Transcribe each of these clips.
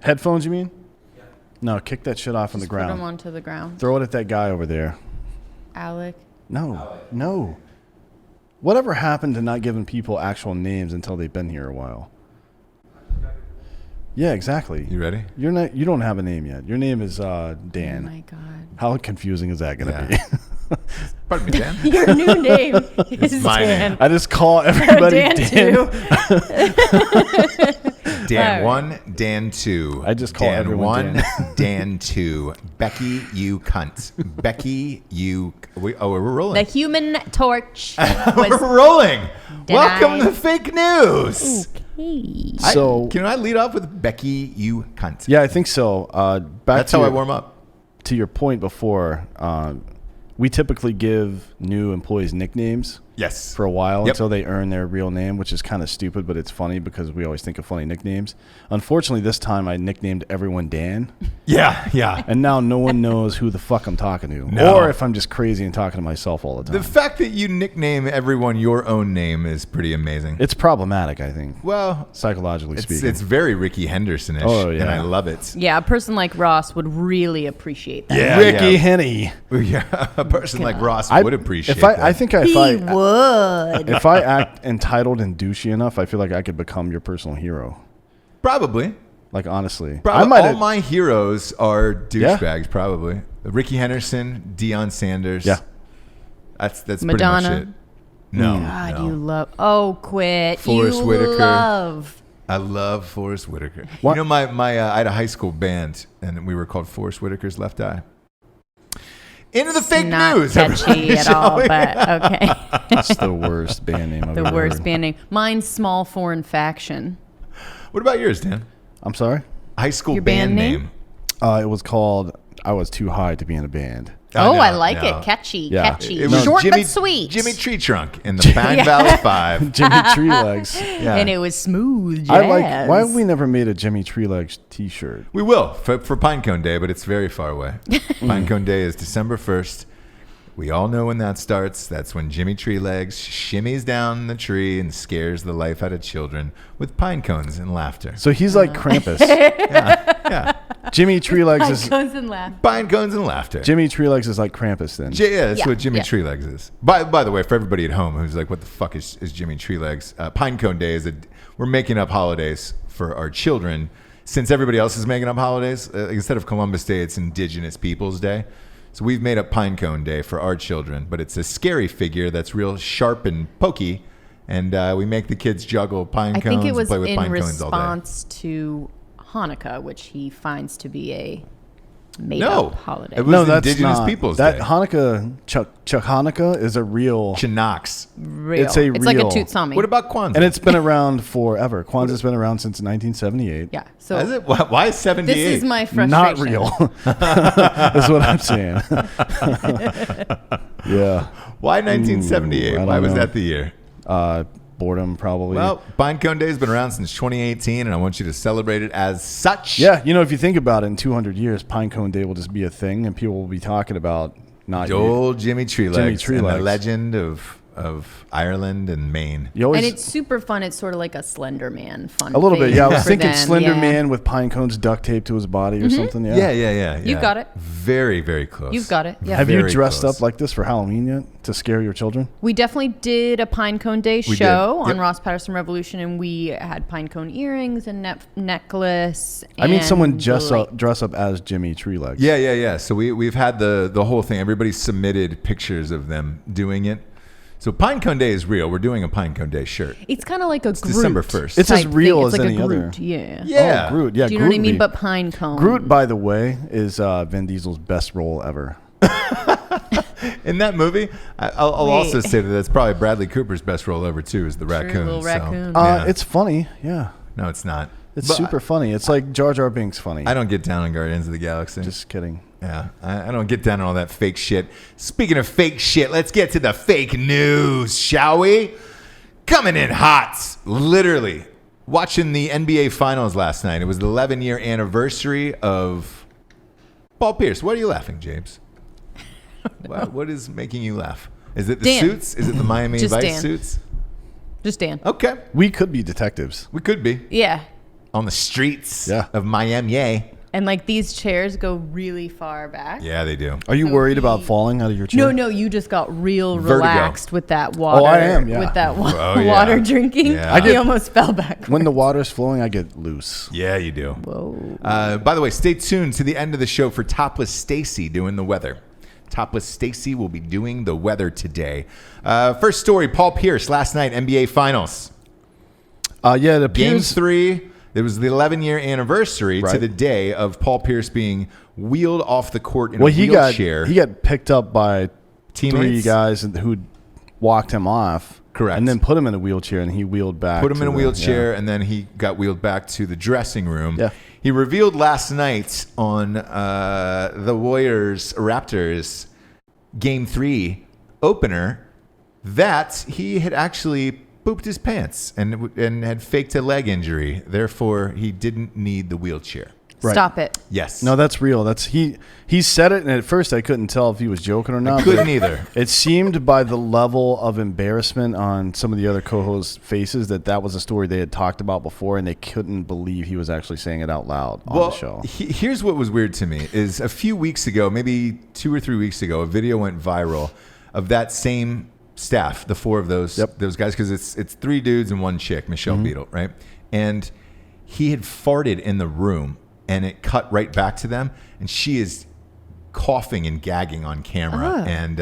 Headphones, you mean? Yeah. No, kick that shit off on the ground. Put them onto the ground. Throw it at that guy over there. Alec. No. Whatever happened to not giving people actual names until they've been here a while? Yeah, exactly. You ready? You don't have a name yet. Your name is Dan. Oh my God. How confusing is that going to be? Pardon me, Dan. Your new name is Dan. I just call everybody Dan. Dan 1, Dan 2. I just call Dan everyone 1, Dan. Dan 2. Becky, you cunt. Becky, you... we're rolling. The Human Torch. We're rolling. Denied. Welcome to Fake News. Okay. So can I lead off with Becky, you cunt? Yeah, I think so. That's how I warm up. To your point before, we typically give new employees nicknames. Yes. For a while until they earn their real name, which is kind of stupid, but it's funny because we always think of funny nicknames. Unfortunately, this time I nicknamed everyone Dan. Yeah. And now no one knows who the fuck I'm talking to. No. Or if I'm just crazy and talking to myself all the time. The fact that you nickname everyone your own name is pretty amazing. It's problematic, I think. Well, psychologically speaking. It's very Ricky Henderson-ish, and I love it. Yeah, a person like Ross would really appreciate that. Yeah, Ricky Henny. Yeah, a person like Ross would appreciate that. I think he would. If I act entitled and douchey enough, I feel like I could become your personal hero. Probably. Like, honestly. All my heroes are douchebags, probably. Ricky Henderson, Deion Sanders. Yeah. That's Madonna. Pretty much it. No. God, you love... Oh, quit. Forrest Whitaker. I love Forrest Whitaker. What? You know, I had a high school band, and we were called Forrest Whitaker's Left Eye. Into the fake news. Not catchy at all, but okay. It's the worst band name I've ever heard. The worst band name. Mine's Small Foreign Faction. What about yours, Dan? I'm sorry? High school Your band name? It was called I Was Too High to Be in a Band. I like it. Catchy. Catchy. It was short Jimmy, but sweet. Jimmy Tree Trunk in the Pine Valley 5. Jimmy Tree Legs. Yeah. And it was smooth jazz. Why have we never made a Jimmy Tree Legs t-shirt? We will for Pinecone Day, but it's very far away. Pinecone Day is December 1st. We all know when that starts. That's when Jimmy Tree Legs shimmies down the tree and scares the life out of children with pine cones and laughter. So he's like Krampus. Yeah. Jimmy Tree Legs is Pine cones and laughter. Pine cones and laughter. Jimmy Tree Legs is like Krampus then. That's what Jimmy Tree Legs is. By the way, for everybody at home who's like, what the fuck is Jimmy Tree Legs? Pinecone Day is we're making up holidays for our children. Since everybody else is making up holidays, instead of Columbus Day, it's Indigenous Peoples Day. So we've made up Pinecone Day for our children, but it's a scary figure that's real sharp and pokey, and we make the kids juggle pine cones. I think it was play with in pine cones all day. response to Hanukkah, which he finds to be a made-up holiday. It was Indigenous Peoples Day. That Hanukkah, Chuck Hanukkah is a real... Chinooks. It's like a Tutsami. What about Kwanzaa? And it's been around forever. Kwanzaa's been around since 1978. Yeah. So is it? Why 78? This is my frustration. Not real. That's what I'm saying. Yeah. Why 1978? Why was that the year? Boredom, probably. Well, Pinecone Day has been around since 2018, and I want you to celebrate it as such. Yeah, if you think about it, in 200 years, Pinecone Day will just be a thing, and people will be talking about not old Jimmy Tree Legs, Tree Legs. The legend of Ireland and Maine. And it's super fun. It's sort of like a Slender Man fun. A little bit, yeah. I was thinking them. Slender Man with pine cones duct taped to his body or something. Yeah. You've got it. Very, very close. You've got it. Yeah. Have you dressed up like this for Halloween yet to scare your children? We definitely did a Pinecone Day show on Ross Patterson Revolution, and we had pinecone earrings and necklace. I mean, someone dress up as Jimmy Tree Legs. Yeah. So we've had the whole thing. Everybody submitted pictures of them doing it. So Pinecone Day is real. We're doing a Pinecone Day shirt. It's kind of like a Groot. December 1st. It's as real as like any other. Yeah. Yeah. Oh, Groot. Yeah. Do you know what I mean? But pinecone. Groot, by the way, is Vin Diesel's best role ever. In that movie, I'll also say that that's probably Bradley Cooper's best role ever too. Is the raccoon? Little raccoon. It's funny. Yeah. No, it's not. It's super funny. It's like Jar Jar Binks funny. I don't get down on Guardians of the Galaxy. Just kidding. Yeah, I don't get down on all that fake shit. Speaking of fake shit, let's get to the fake news, shall we? Coming in hot, literally. Watching the NBA Finals last night. It was the 11-year anniversary of Paul Pierce. What are you laughing, James? What is making you laugh? Is it the suits? Is it the Miami Vice suits? Just Dan. Okay. We could be detectives. We could be. Yeah. on the streets Yeah. of Miami. And like these chairs go really far back. Yeah, they do. Are you worried about falling out of your chair? No, you just got real Vertigo. relaxed with that water. I am, yeah. With that Oh, yeah. water drinking. Yeah. He almost fell back. When the water's flowing, I get loose. Yeah, you do. Whoa. By the way, stay tuned to the end of the show for Topless Stacy doing the weather. Topless Stacy will be doing the weather today. First story, Paul Pierce, last night, NBA Finals. Yeah, it Game appears 3, it was the 11-year anniversary to Right. the day of Paul Pierce being wheeled off the court in a wheelchair. he got picked up by Teammates? 3 guys who walked him off. Correct. And then put him in a wheelchair, and he wheeled back. Put him in a to wheelchair, and then he got wheeled back to the dressing room. Yeah. He revealed last night on the Warriors Raptors Game 3 opener that he had actually pooped his pants and had faked a leg injury. Therefore, he didn't need the wheelchair. Right. Stop it. Yes. No, that's real. He said it, and at first I couldn't tell if he was joking or not. couldn't but either. It seemed by the level of embarrassment on some of the other co-hosts' faces that was a story they had talked about before, and they couldn't believe he was actually saying it out loud on the show. Here's what was weird to me is a few weeks ago, maybe 2 or 3 weeks ago, a video went viral of that same staff, the 4 of those guys, because it's 3 dudes and 1 chick, Michelle Beadle, right? And he had farted in the room, and it cut right back to them, and she is coughing and gagging on camera, and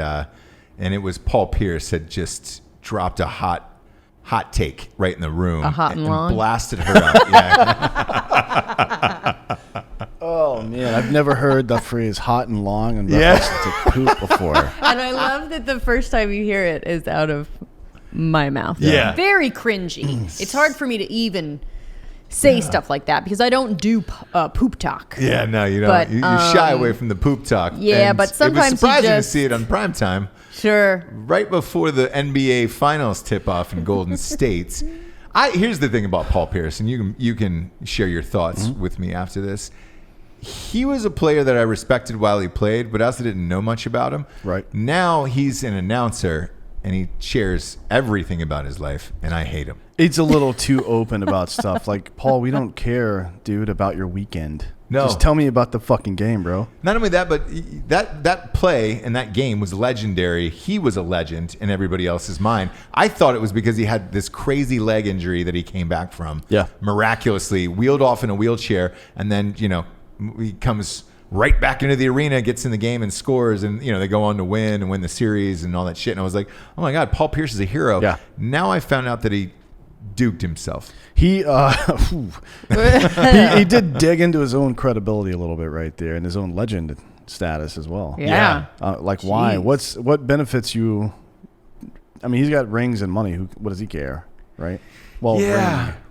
it was Paul Pierce had just dropped a hot take right in the room, and long? blasted her out. Yeah. Oh man, I've never heard the phrase "hot and long" in reference to poop before. And I love that the first time you hear it is out of my mouth. Yeah. Very cringy. It's hard for me to even say stuff like that because I don't do poop talk. Yeah, no, you don't. But, you shy away from the poop talk. Yeah, And but sometimes it you was surprising just- to see it on primetime. Sure. Right before the NBA Finals tip-off in Golden State. Here's the thing about Paul Pierce, and you can share your thoughts with me after this. He was a player that I respected while he played, but I also didn't know much about him. Right. Now he's an announcer, and he shares everything about his life, and I hate him. It's a little too open about stuff. Like, Paul, we don't care, dude, about your weekend. No. Just tell me about the fucking game, bro. Not only that, but that play and that game was legendary. He was a legend in everybody else's mind. I thought it was because he had this crazy leg injury that he came back from. Yeah. Miraculously wheeled off in a wheelchair, and then, he comes right back into the arena, gets in the game and scores, and they go on to win the series and all that shit. And I was like, oh my God, Paul Pierce is a hero. Yeah. Now I found out that he duked himself. He he did dig into his own credibility a little bit right there, and his own legend status as well. Yeah. Why? Jeez. What benefits you? I mean, he's got rings and money. What does he care, right? Well,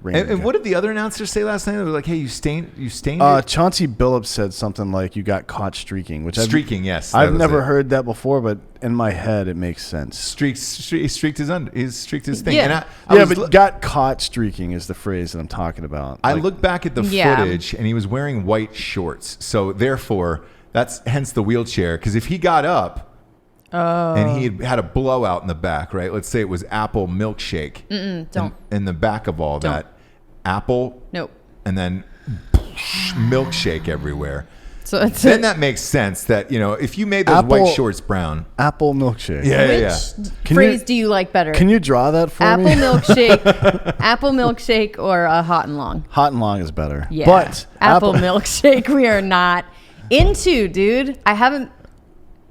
ring And what did the other announcers say last night? They were like, "Hey, you stained it." Chauncey Billups said something like, "You got caught streaking," which Yes, I've never heard that before, but in my head it makes sense. He streaked his thing. Yeah. And But got caught streaking is the phrase that I'm talking about. I Like, looked back at the Yeah. footage, and he was wearing white shorts. So therefore, that's hence the wheelchair. Because if he got up and he had a blowout in the back, right? Let's say it was apple milkshake. Don't. In the back of all Don't. that, apple, Nope. and then milkshake everywhere. So it's Then that makes sense that, if you made those Apple- white shorts brown. apple milkshake. Which Can phrase you- do you like better? Can you draw that for apple me? milkshake or a hot and long? Hot and long is better. Yeah. But apple milkshake we are not into, dude. I haven't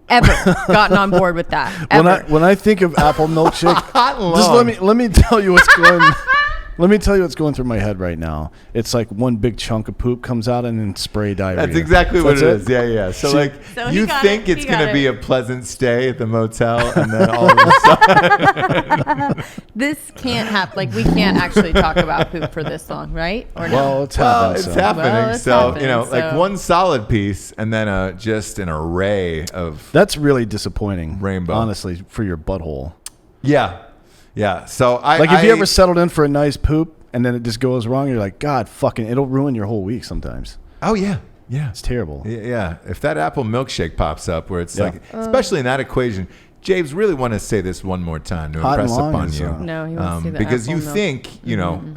ever gotten on board with that. Ever. when I think of apple milkshake, Hot and just long. let me tell you what's going. Let me tell you what's going through my head right now. It's like one big chunk of poop comes out and then spray diarrhea. That's exactly what it is. Yeah. So he you got think it. it's He going got to be it. a pleasant stay at the motel, and then all of a sudden, This can't happen. Like, we can't actually talk about poop for this long, right? Or no? Well, it's happening. it's so. happening. Well, it's So happening, like so- one solid piece, and then just an array of That's really disappointing. Rainbow. Honestly, for your butthole. yeah. So If you ever settled in for a nice poop and then it just goes wrong, you're like, God, fucking, it'll ruin your whole week sometimes. Oh yeah. It's terrible. Yeah. If that apple milkshake pops up, where it's Yeah. like, especially in that equation, James, really want to say this one more time to Hot and impress long upon is, you. uh, No, he wants to see the because apple you milk. think,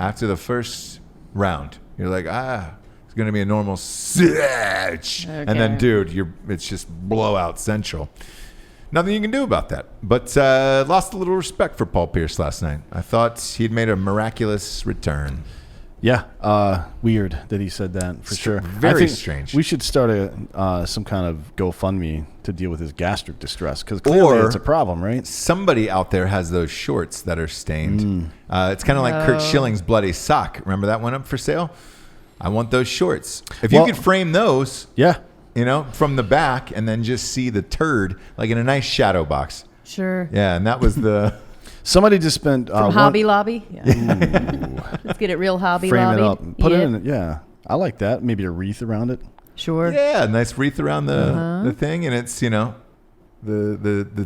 after the first round You're like, it's going to be a normal stretch. Okay. And then, dude, it's just blowout central. Nothing you can do about that. But lost a little respect for Paul Pierce last night. I thought he'd made a miraculous return. Yeah, weird that he said that for sure. Very I think strange. We should start some kind of GoFundMe to deal with his gastric distress because clearly it's a problem, right? Somebody out there has those shorts that are stained. It's kind of like Kurt Schilling's bloody sock. Remember that went up for sale? I want those shorts. If you could frame those, from the back and then just see the turd like in a nice shadow box. Sure. Yeah, and that was the. Somebody just spent From Hobby Lobby. Yeah. Let's get it real Hobby Frame Lobby. it up. Put it in. Yeah, I like that. Maybe a wreath around it. Sure. Yeah, nice wreath around the thing, and it's the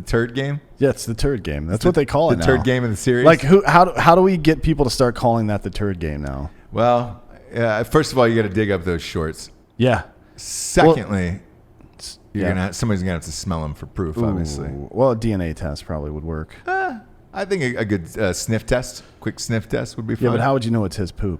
turd game. Yeah, it's the turd game. That's what they call it now. The turd game of the series. Like how do we get people to start calling that the turd game now? Well, first of all, you got to dig up those shorts. Yeah. Secondly, somebody's gonna have to smell them for proof. Obviously. Well, a DNA test probably would work. I think a good sniff test, quick sniff test would be fine. Yeah, but how would you know it's his poop?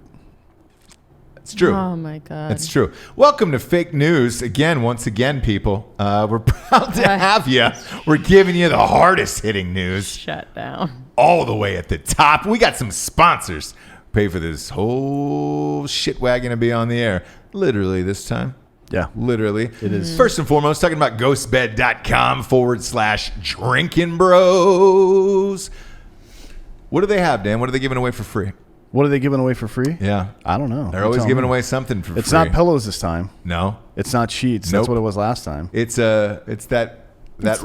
It's true. Oh my God. It's true. Welcome to Fake News once again, people. We're proud to have you. We're giving you the hardest hitting news. Shut down. All the way at the top. We got some sponsors. Pay for this whole shit wagon to be on the air. Literally this time. Yeah. Literally. It is. First and foremost, talking about ghostbed.com/Drinkin Bros. What do they have, Dan? What are they giving away for free? What are they giving away for free? Yeah. I don't know. They're always giving away something for free. It's not pillows this time. No. It's not sheets. Nope. That's what it was last time. It's that It's the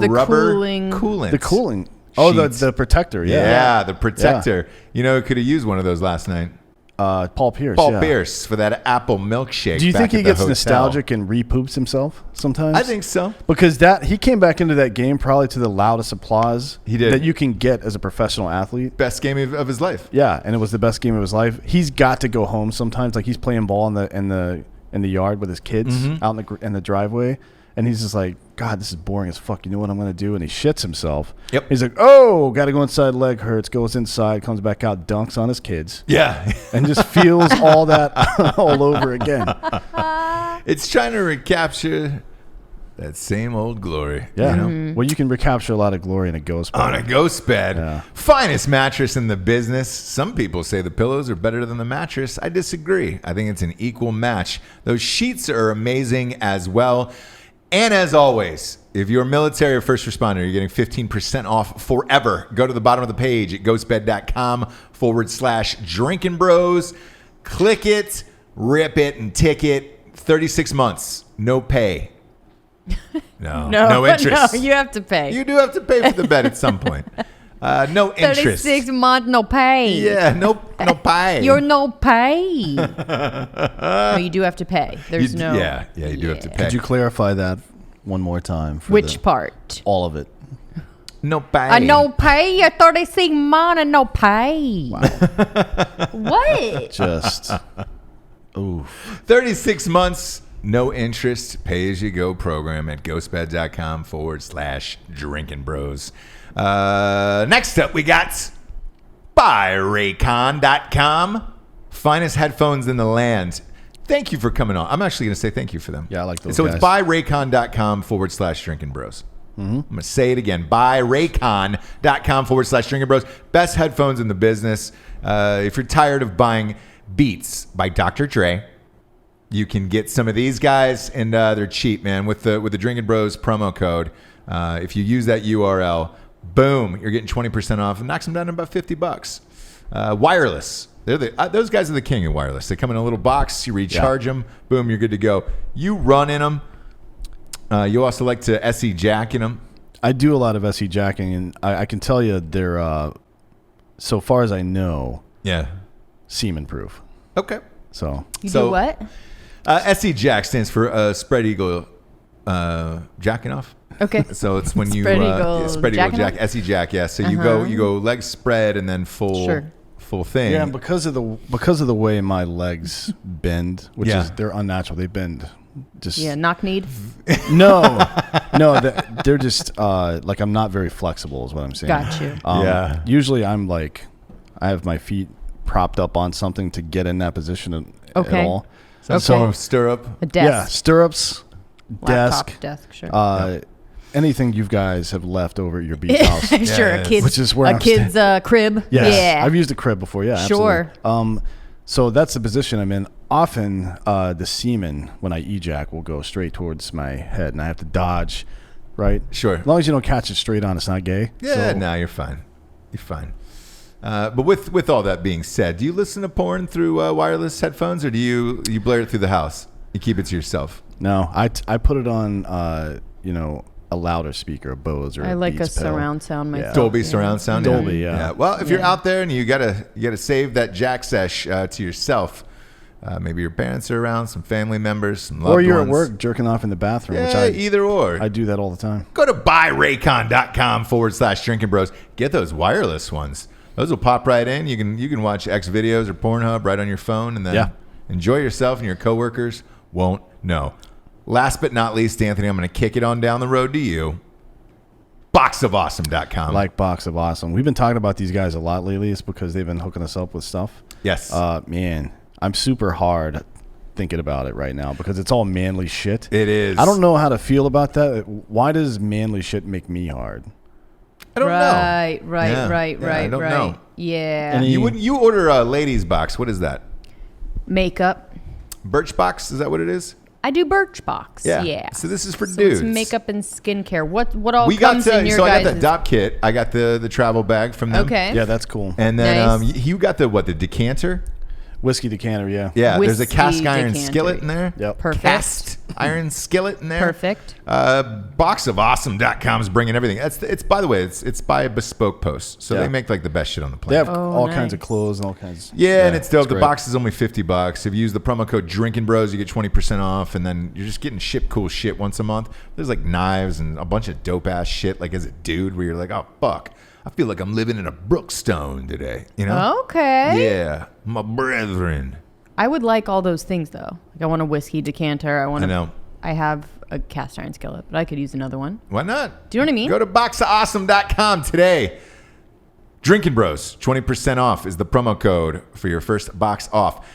rubber coolant. The cooling. Oh, sheets. the protector. Yeah. Yeah, the protector. You know, could have used one of those last night. Paul Pierce. Paul Pierce for that apple milkshake. Do you think back he at the gets hotel. nostalgic and repoops himself sometimes? I think so. Because he came back into that game probably to the loudest applause He did. that you can get as a professional athlete. Best game of his life. Yeah, and it was the best game of his life. He's got to go home sometimes. Like he's playing ball in the yard with his kids out in the driveway, and he's just like, God, this is boring as fuck. You know what I'm gonna do? And he shits himself. Yep. He's like, oh, got to go inside. Leg hurts. Goes inside. Comes back out. Dunks on his kids. Yeah. And just feels all that all over again. It's trying to recapture that same old glory. Yeah. You know? Well, you can recapture a lot of glory in a ghost bed. On a ghost bed. Yeah. Finest mattress in the business. Some people say the pillows are better than the mattress. I disagree. I think it's an equal match. Those sheets are amazing as well. And as always, if you're a military or first responder, you're getting 15% off forever. Go to the bottom of the page at ghostbed.com/Drinkin Bros. Click it, rip it, and tick it. 36 months. No pay. No interest. No, you have to pay. You do have to pay for the bed at some point. No interest. 36 months, no pay. Yeah, no pay. You're no pay. No, you do have to pay. There's no. Yeah, you do have to pay. Could you clarify that one more time? For Which part? All of it. No pay. No pay. You're 36 months and no pay. Wow. What? Just. Oof. 36 months, no interest, pay-as-you-go program at ghostbed.com/Drinkin Bros. Next up, we got buyraycon.com. Finest headphones in the land. Thank you for coming on. I'm actually going to say thank you for them. Yeah, I like those So guys. it's buyraycon.com/Drinkin Bros. I'm going to say it again. buyraycon.com/Drinkin Bros. Best headphones in the business. If you're tired of buying Beats by Dr. Dre, you can get some of these guys, and they're cheap, man. With the Drinkin Bros promo code, if you use that URL, boom, you're getting 20% off. It knocks them down to about $50. Wireless. Those guys are the king of wireless. They come in a little box. You recharge them. Boom, you're good to go. You run in them. You also like to SE jack in them. I do a lot of SE jacking, and I can tell you they're, so far as I know, semen proof. Okay. So You do what? SE jack stands for spread eagle jacking off. Okay. So it's when you Spread eagle spread eagle jacking jack, off? SE jack, yeah. So you go legs spread and then full thing. yeah, and because of the way my legs bend, which is they're unnatural. They bend just knock-kneed. No, they're just like I'm not very flexible is what I'm saying. Got you. Usually I'm like I have my feet propped up on something to get in that position Okay. at all. Some form of stirrup. A desk. Yeah, stirrups, Laptop, desk, sure. Anything you guys have left over at your beach house. Sure, yeah. a kid's, Which is where I'm kid's crib. Yes. Yeah. I've used a crib before, yeah. Sure. Absolutely. So that's the position I'm in. Often the semen, when I ejac, will go straight towards my head, and I have to dodge, right? Sure. As long as you don't catch it straight on, it's not gay. Yeah, So, no, you're fine. You're fine. But with all that being said, do you listen to porn through wireless headphones, or do you blare it through the house? You keep it to yourself? No, I put it on, a louder speaker, a Bose or I a like a Beats pedal. surround sound myself. Dolby surround sound. Dolby, yeah. Well, if you're out there and you gotta save that jack sesh to yourself, maybe your parents are around, some family members, some loved Or you're ones. at work jerking off in the bathroom, Yeah, which I either or. I do that all the time. Go to buyraycon.com/Drinkin Bros. Get those wireless ones. Those will pop right in. You can watch X videos or Pornhub right on your phone, and then enjoy yourself, and your coworkers won't know. Last but not least, Anthony, I'm going to kick it on down the road to you. Boxofawesome.com. Like Box of Awesome. We've been talking about these guys a lot lately. It's because they've been hooking us up with stuff. Yes. Man, I'm super hard thinking about it right now because it's all manly shit. It is. I don't know how to feel about that. Why does manly shit make me hard? I don't know. Right. I don't know. Yeah. You order a ladies box. What is that? Makeup. Birchbox? Is that what it is? I do Birchbox. Yeah. So this is for So dudes. it's makeup and skincare. What all We got comes in your so I guys' got that dop kit. I got the travel bag from them. Okay. Yeah, that's cool. And then Nice. you got the decanter? Whiskey decanter, yeah. Yeah, there's a Whiskey cast iron decanter. skillet in there. Yep. Perfect. Cast iron skillet in there. Perfect. Boxofawesome.com is bringing everything. It's by the way, it's by Bespoke Post. So Yeah. they make like the best shit on the They planet. have all kinds of nice. clothes and all kinds. Yeah, and it's dope. The great. box is only $50. If you use the promo code Drinkin Bros, you get 20% off, and then you're just getting shipped cool shit once a month. There's like knives and a bunch of dope ass shit. Like as a dude, where you're like, oh fuck, I feel like I'm living in a Brookstone today. You know? Okay. Yeah, my brethren. I would like all those things though. Like I want a whiskey decanter. I know. I have a cast iron skillet, but I could use another one. Why not? Do you know what I mean? Go to boxofawesome.com today. Drinkin Bros, 20% off is the promo code for your first box off.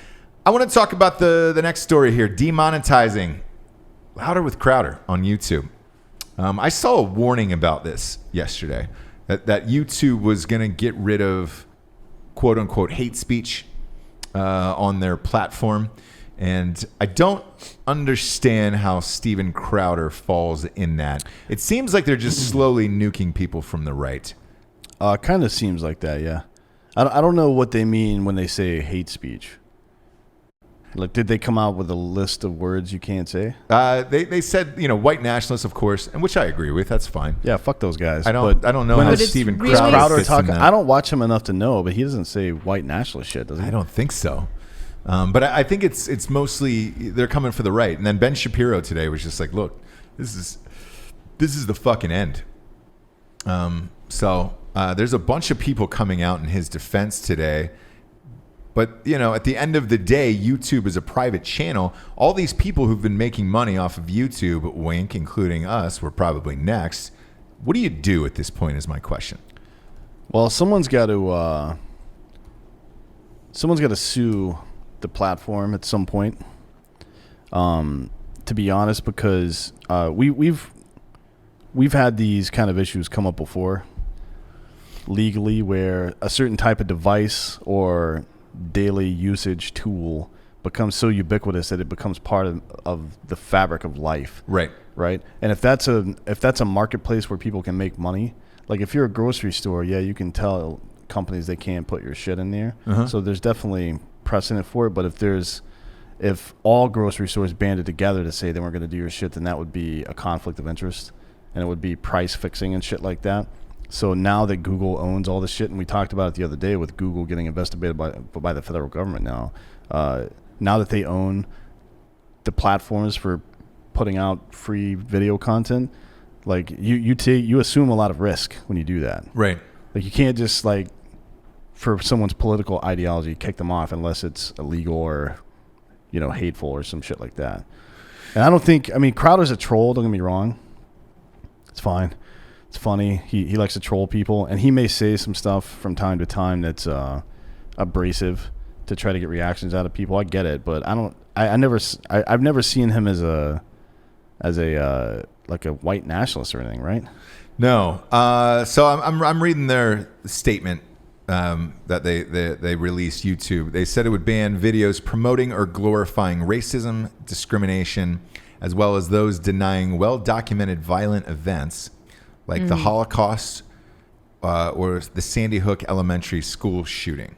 I want to talk about the next story here, demonetizing Louder with Crowder on YouTube. I saw a warning about this yesterday, that YouTube was going to get rid of quote-unquote hate speech on their platform. And I don't understand how Steven Crowder falls in that. It seems like they're just slowly nuking people from the right. Kind of seems like that, yeah. I don't know what they mean when they say hate speech. Like, did they come out with a list of words you can't say? They said, white nationalists, of course, and which I agree with. That's fine. Yeah, fuck those guys. I don't know when how it's Steven really- Crowder Crowder fits in talking. that. I don't watch him enough to know, but he doesn't say white nationalist shit, does he? I don't think so. But I think it's mostly they're coming for the right. And then Ben Shapiro today was just like, look, this is the fucking end. So there's a bunch of people coming out in his defense today. But, at the end of the day, YouTube is a private channel. All these people who've been making money off of YouTube, wink, including us, we're probably next. What do you do at this point is my question. Well, someone's got to sue the platform at some point. To be honest, because we've had these kind of issues come up before legally, where a certain type of device or daily usage tool becomes so ubiquitous that it becomes part of the fabric of life. Right. And if that's a marketplace where people can make money, like if you're a grocery store, yeah, you can tell companies they can't put your shit in there. Uh-huh. So there's definitely precedent for it. But if all grocery stores banded together to say they weren't going to do your shit, then that would be a conflict of interest, and it would be price fixing and shit like that. So now that Google owns all this shit, and we talked about it the other day with Google getting investigated by the federal government now, now that they own the platforms for putting out free video content, like you assume a lot of risk when you do that. Right. Like you can't just like for someone's political ideology kick them off unless it's illegal or hateful or some shit like that. And I don't think Crowder's a troll, don't get me wrong. It's fine. It's funny. He likes to troll people, and he may say some stuff from time to time that's abrasive to try to get reactions out of people. I get it, but I've never seen him as a like a white nationalist or anything, right? No. So I'm reading their statement that they released YouTube. They said it would ban videos promoting or glorifying racism, discrimination, as well as those denying well-documented violent events like the Holocaust or the Sandy Hook Elementary School shooting.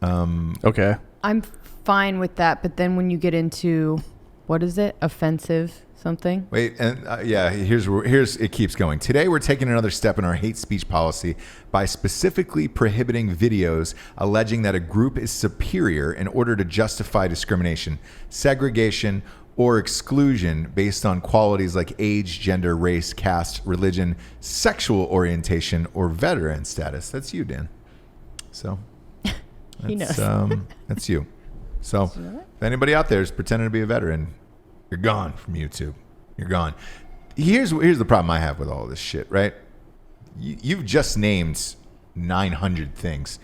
Okay. I'm fine with that, but then when you get into, what is it? Offensive something? Wait, and here's it keeps going. Today, we're taking another step in our hate speech policy by specifically prohibiting videos alleging that a group is superior in order to justify discrimination, segregation, or exclusion based on qualities like age, gender, race, caste, religion, sexual orientation, or veteran status. That's you, Dan. So He knows. That's you. So if anybody out there is pretending to be a veteran, you're gone from YouTube. You're gone. Here's the problem I have with all this shit, right? You've just named 900 things.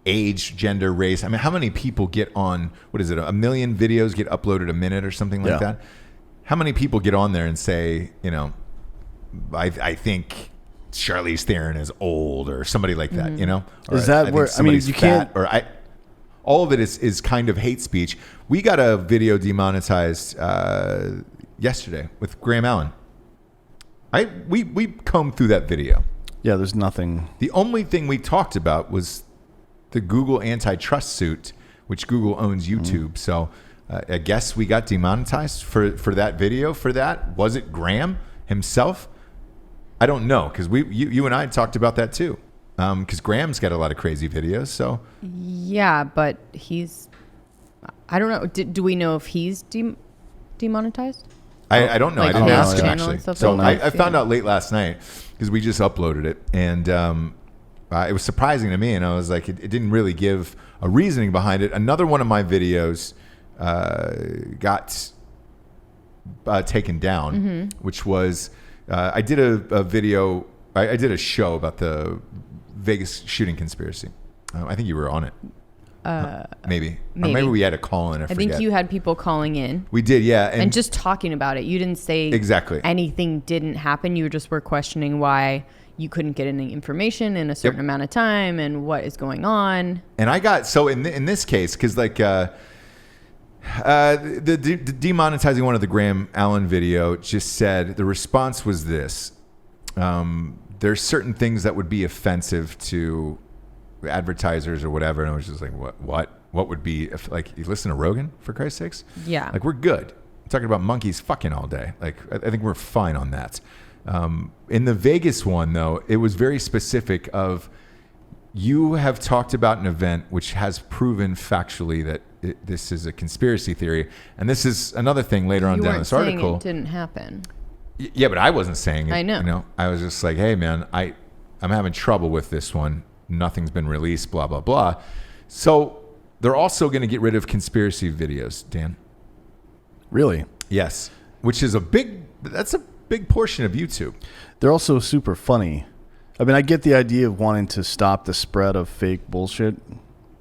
Age, gender, race. I mean, how many people get on, what is it, 1 million videos get uploaded a minute or something like that? How many people get on there and say, I think Charlize Theron is old or somebody like that, Or Is that where, I mean, you can't... All of it is kind of hate speech. We got a video demonetized yesterday with Graham Allen. We combed through that video. Yeah, there's nothing. The only thing we talked about was the Google antitrust suit, which Google owns YouTube. So I guess we got demonetized for that video. For that, was it Graham himself? I don't know, because you and I talked about that too. Because Graham's got a lot of crazy videos. So yeah, but I don't know. Do we know if he's demonetized? I don't know. Like I didn't ask him channel and actually. stuff So like that? I found out late last night because we just uploaded it, and it was surprising to me. And I was like, it didn't really give a reasoning behind it. Another one of my videos got taken down, which was I did a video. I did a show about the Vegas shooting conspiracy. I think you were on it. Maybe. Or maybe we had a call in. I think you had people calling in. We did, yeah. And just talking about it. You didn't say exactly anything didn't happen. You just were questioning why you couldn't get any information in a certain amount of time and what is going on. And I got, so in this case, because like the demonetizing one of the Graham Allen video just said, the response was this. There's certain things that would be offensive to advertisers or whatever. And I was just like, what would be, like, you listen to Rogan, for Christ's sakes? Yeah. Like, we're good. I'm talking about monkeys fucking all day. Like, I think we're fine on that. In the Vegas one, though, it was very specific of, you have talked about an event which has proven factually that this is a conspiracy theory. And this is another thing later on down this article. It didn't happen. Yeah, but I wasn't saying it. I know. I was just like, hey, man, I'm having trouble with this one. Nothing's been released, blah, blah, blah. So they're also going to get rid of conspiracy videos, Dan. Really? Yes. Which is that's a big portion of YouTube. They're also super funny. I mean, I get the idea of wanting to stop the spread of fake bullshit,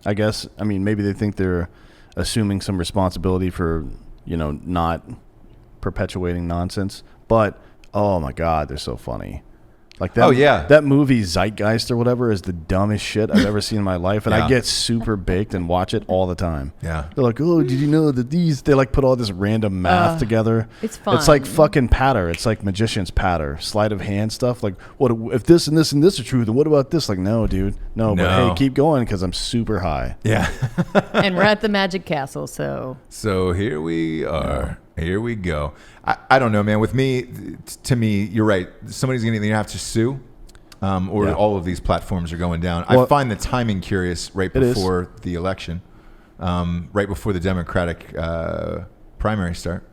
I guess. I mean, maybe they think they're assuming some responsibility for, not perpetuating nonsense. But, oh my God, they're so funny. Like that, that movie Zeitgeist or whatever is the dumbest shit I've ever seen in my life. And I get super baked and watch it all the time. Yeah. They're like, oh, did you know that they like put all this random math together? It's fun. It's like fucking patter. It's like magician's patter, sleight of hand stuff. Like, what if this and this and this are true, then what about this? Like, no, dude. No. But hey, keep going because I'm super high. Yeah. And we're at the Magic Castle, so. So here we are. Here we go. I don't know, man. With me, to me, you're right. Somebody's going to either have to sue or all of these platforms are going down. Well, I find the timing curious right before the election, right before the Democratic primary start.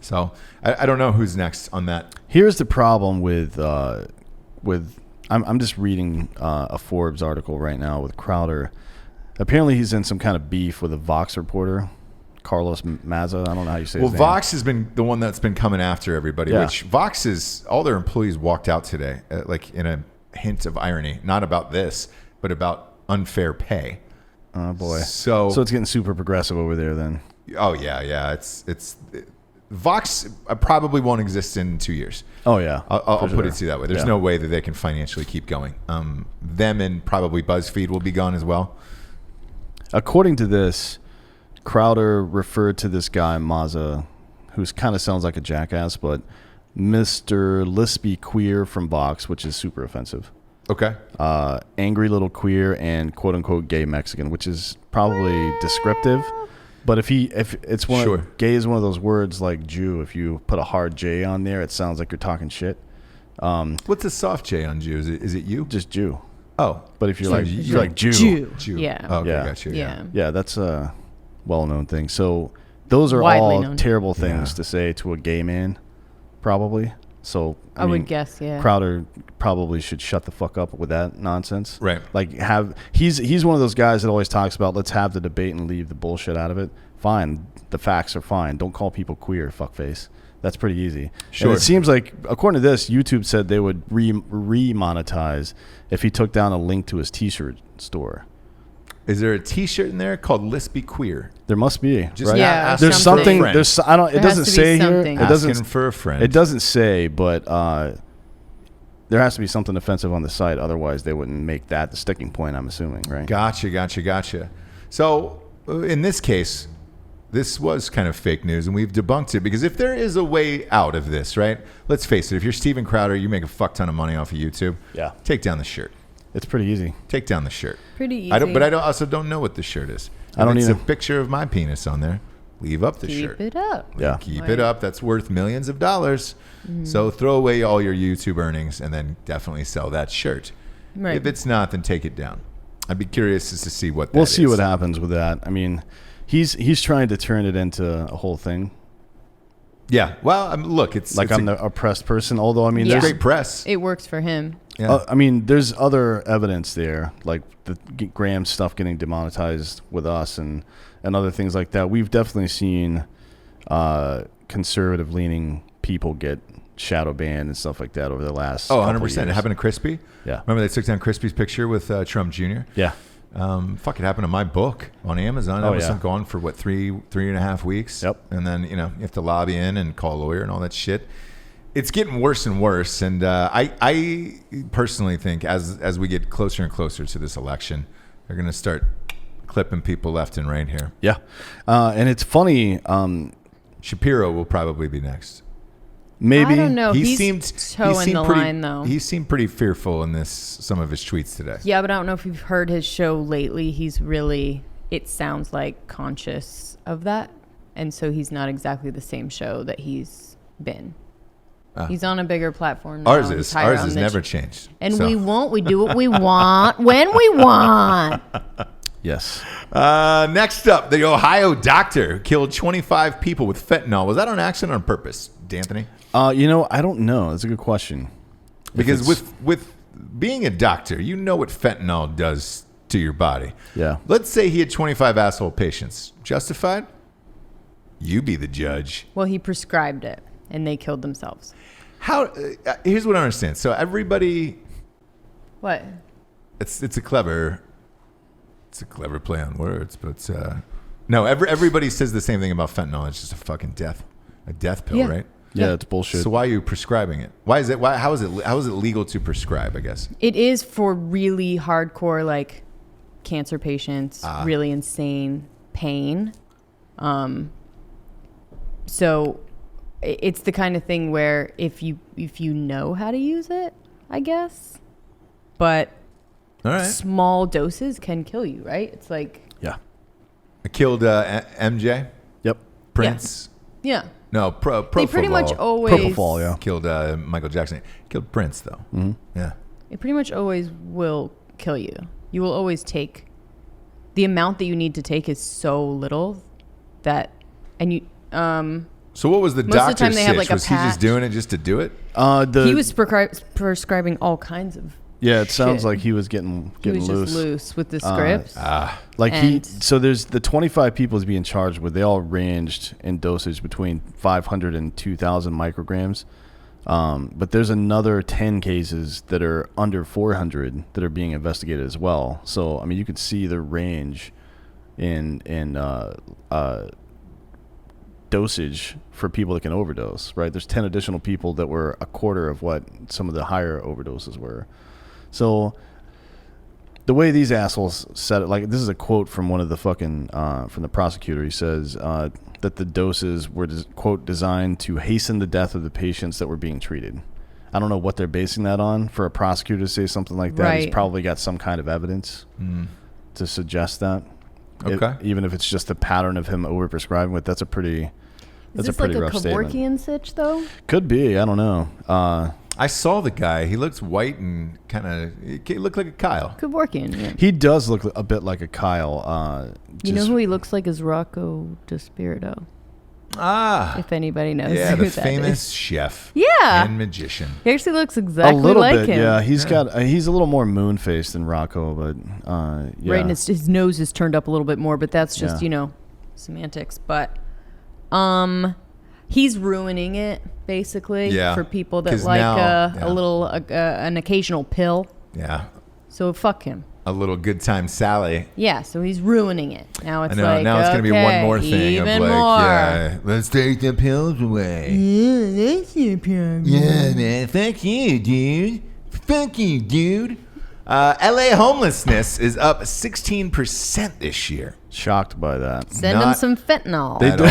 So I don't know who's next on that. Here's the problem with I'm just reading a Forbes article right now with Crowder. Apparently he's in some kind of beef with a Vox reporter. Carlos Maza. I don't know how you say his name. Vox has been the one that's been coming after everybody, which Vox is, all their employees walked out today, like in a hint of irony, not about this, but about unfair pay. Oh boy. So it's getting super progressive over there then. Oh yeah. Vox probably won't exist in 2 years. Oh yeah. I'll put it to you that way. There's Yeah. no way that they can financially keep going. Them and probably BuzzFeed will be gone as well. According to this, Crowder referred to this guy Mazza, who kind of sounds like a jackass, but Mr. Lispy Queer from Vox, which is super offensive. Okay. Angry little queer and quote unquote gay Mexican, which is probably descriptive. But if it's one Sure. gay is one of those words like Jew. If you put a hard J on there, it sounds like you're talking shit. What's a soft J on Jew? Is it you? Just Jew. Oh, But if you're So like you- you're like Jew. Jew. Yeah. Oh, okay, Yeah. gotcha. Yeah. Yeah, that's a well-known thing. So those are Widely all known. terrible things Yeah. to say to a gay man, probably. So I would guess, yeah. Crowder probably should shut the fuck up with that nonsense. Right. Like he's one of those guys that always talks about let's have the debate and leave the bullshit out of it. Fine, the facts are fine. Don't call people queer, fuckface. That's pretty easy. Sure. And it seems like, according to this, YouTube said they would re-monetize if he took down a link to his T-shirt store. Is there a T-shirt in there called "Lispy Queer"? There must be, Just right? Yeah, ask There's for a something. friend. There's. I don't. It There has doesn't to be say here. something. It doesn't. Asking for a friend. It doesn't say, but there has to be something offensive on the site. Otherwise, they wouldn't make that the sticking point. I'm assuming, right? Gotcha. So in this case, this was kind of fake news, and we've debunked it because if there is a way out of this, right? Let's face it. If you're Steven Crowder, you make a fuck ton of money off of YouTube. Yeah. Take down the shirt. It's pretty easy. Take down the shirt. Pretty easy. I also don't know what the shirt is. I don't If it's either. a picture of my penis on there. Leave up the shirt. Keep it up. Yeah. Keep Right. it up. That's worth millions of dollars. So throw away all your YouTube earnings and then definitely sell that shirt. Right. If it's not, then take it down. I'd be curious as to see what that We'll see is. what happens with that. I mean, he's trying to turn it into a whole thing. Yeah. Well, look, it's Like it's I'm the oppressed person. Although I mean, Yeah. it's there's great press. It works for him. Yeah. I mean, there's other evidence there, like the Graham stuff getting demonetized with us and other things like that. We've definitely seen conservative-leaning people get shadow banned and stuff like that over the last. 100%. It years. happened to Crispy. Yeah. Remember they took down Crispy's picture with Trump Jr.? Yeah. Fuck, it happened to my book on Amazon. I Oh, was yeah. gone for what, three and a half weeks. Yep. And then, you have to lobby in and call a lawyer and all that shit. It's getting worse and worse. And I personally think as we get closer and closer to this election, they're going to start clipping people left and right here. Yeah. And it's funny. Shapiro will probably be next. Maybe I don't know. He He's seemed toeing the pretty, line, though. He seemed pretty fearful in some of his tweets today. Yeah, but I don't know if you've heard his show lately. He's really, it sounds like, conscious of that. And so he's not exactly the same show that he's been. He's on a bigger platform now. Ours He's is. higher Ours on has the never changed. And So. we won't. We do what we want when we want. Yes. Next up, the Ohio doctor killed 25 people with fentanyl. Was that on accident or on purpose, D'Anthony? I don't know. That's a good question. Because with being a doctor, you know what fentanyl does to your body. Yeah. Let's say he had 25 asshole patients. Justified? You be the judge. Well, he prescribed it, and they killed themselves. How? Here's what I understand. So everybody, What? it's a clever play on words, but no, everybody says the same thing about fentanyl. It's just a fucking death pill, Yeah. right? Yeah, it's bullshit. So why are you prescribing it? Why is it? How is it legal to prescribe? I guess. It is for really hardcore, like, cancer patients, really insane pain. So it's the kind of thing where if you know how to use it, I guess, but All right. small doses can kill you, right? It's like, Yeah. I killed MJ, Yep. Prince. yeah. No, pro They pretty much always Propofol, yeah. killed Michael Jackson. Killed Prince though. Mm-hmm. Yeah. It pretty much always will kill you. You will always take the amount that you need to take is so little that, and you. So what was the Most of the doctor's time they have, like, a was he just patch. doing it just to do it? He was prescribing all kinds of. Yeah, it sounds shit. like he was getting He was loose. just loose with the scripts. Like And- so there's the 25 people he's being charged with. They all ranged in dosage between 500 and 2,000 micrograms. But there's another 10 cases that are under 400 that are being investigated as well. So I mean, you could see the range in dosage for people that can overdose, right? There's 10 additional people that were a quarter of what some of the higher overdoses were. So the way these assholes said it, like, this is a quote from one of the fucking from the prosecutor. He says that the doses were quote designed to hasten the death of the patients that were being treated. I don't know what they're basing that on. For a prosecutor to say something like that, Right. he's probably got some kind of evidence to suggest that. Okay. Even if it's just a pattern of him overprescribing it, that's a pretty Is this pretty like a rough statement. Kevorkian sitch, though? Could be. I don't know. I saw the guy. He looks white and kind of. He looked like a Kyle. Kevorkian, yeah. He does look a bit like a Kyle. You know who he looks like is Rocco DiSpirito. Ah. If anybody knows Yeah, who the that famous is. chef. Yeah. And magician. He actually looks exactly a little like bit, him. yeah. He's a little more moon-faced than Rocco, but yeah. Right, and his nose is turned up a little bit more, but that's just, Yeah. semantics. But he's ruining it, basically, Yeah. for people that 'Cause like now- yeah. a little, an occasional pill. Yeah. So fuck him. A little good time Sally. Yeah, so he's ruining it. Now it's I know. like, Now it's going to be one okay, more thing even of like, more. yeah, let's take the pills away. Yeah, that's your problem. Yeah, man. Fuck you, dude. Fuck you, dude. LA homelessness is up 16% this year. Shocked by that. Send him Not some fentanyl. They At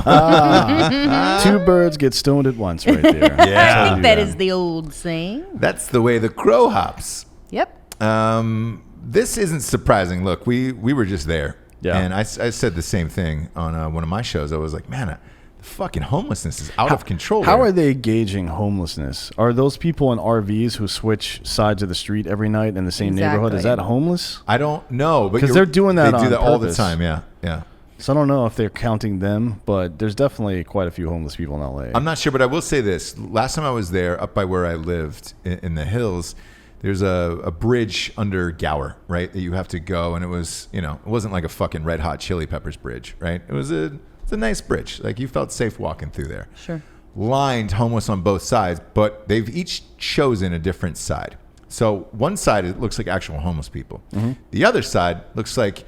all. Two birds get stoned at once right there. Yeah. I think that is the old saying. That's the way the crow hops. Yep. This isn't surprising. Look, we were just there. Yeah. And I said the same thing on one of my shows. I was like, man, the fucking homelessness is out of control. How here. are they gauging homelessness? Are those people in RVs who switch sides of the street every night in the same neighborhood? Is that Exactly. I homeless? don't know. 'Cause they're doing that They do on that all the purpose. time, yeah. Yeah. So I don't know if they're counting them, but there's definitely quite a few homeless people in LA. I'm not sure, but I will say this. Last time I was there, up by where I lived in the hills, there's a bridge under Gower, right, that you have to go. And it was, it wasn't like a fucking Red Hot Chili Peppers bridge, right? It's a nice bridge. Like, you felt safe walking through there. Sure. Lined, homeless on both sides, but they've each chosen a different side. So one side, it looks like actual homeless people. Mm-hmm. The other side looks like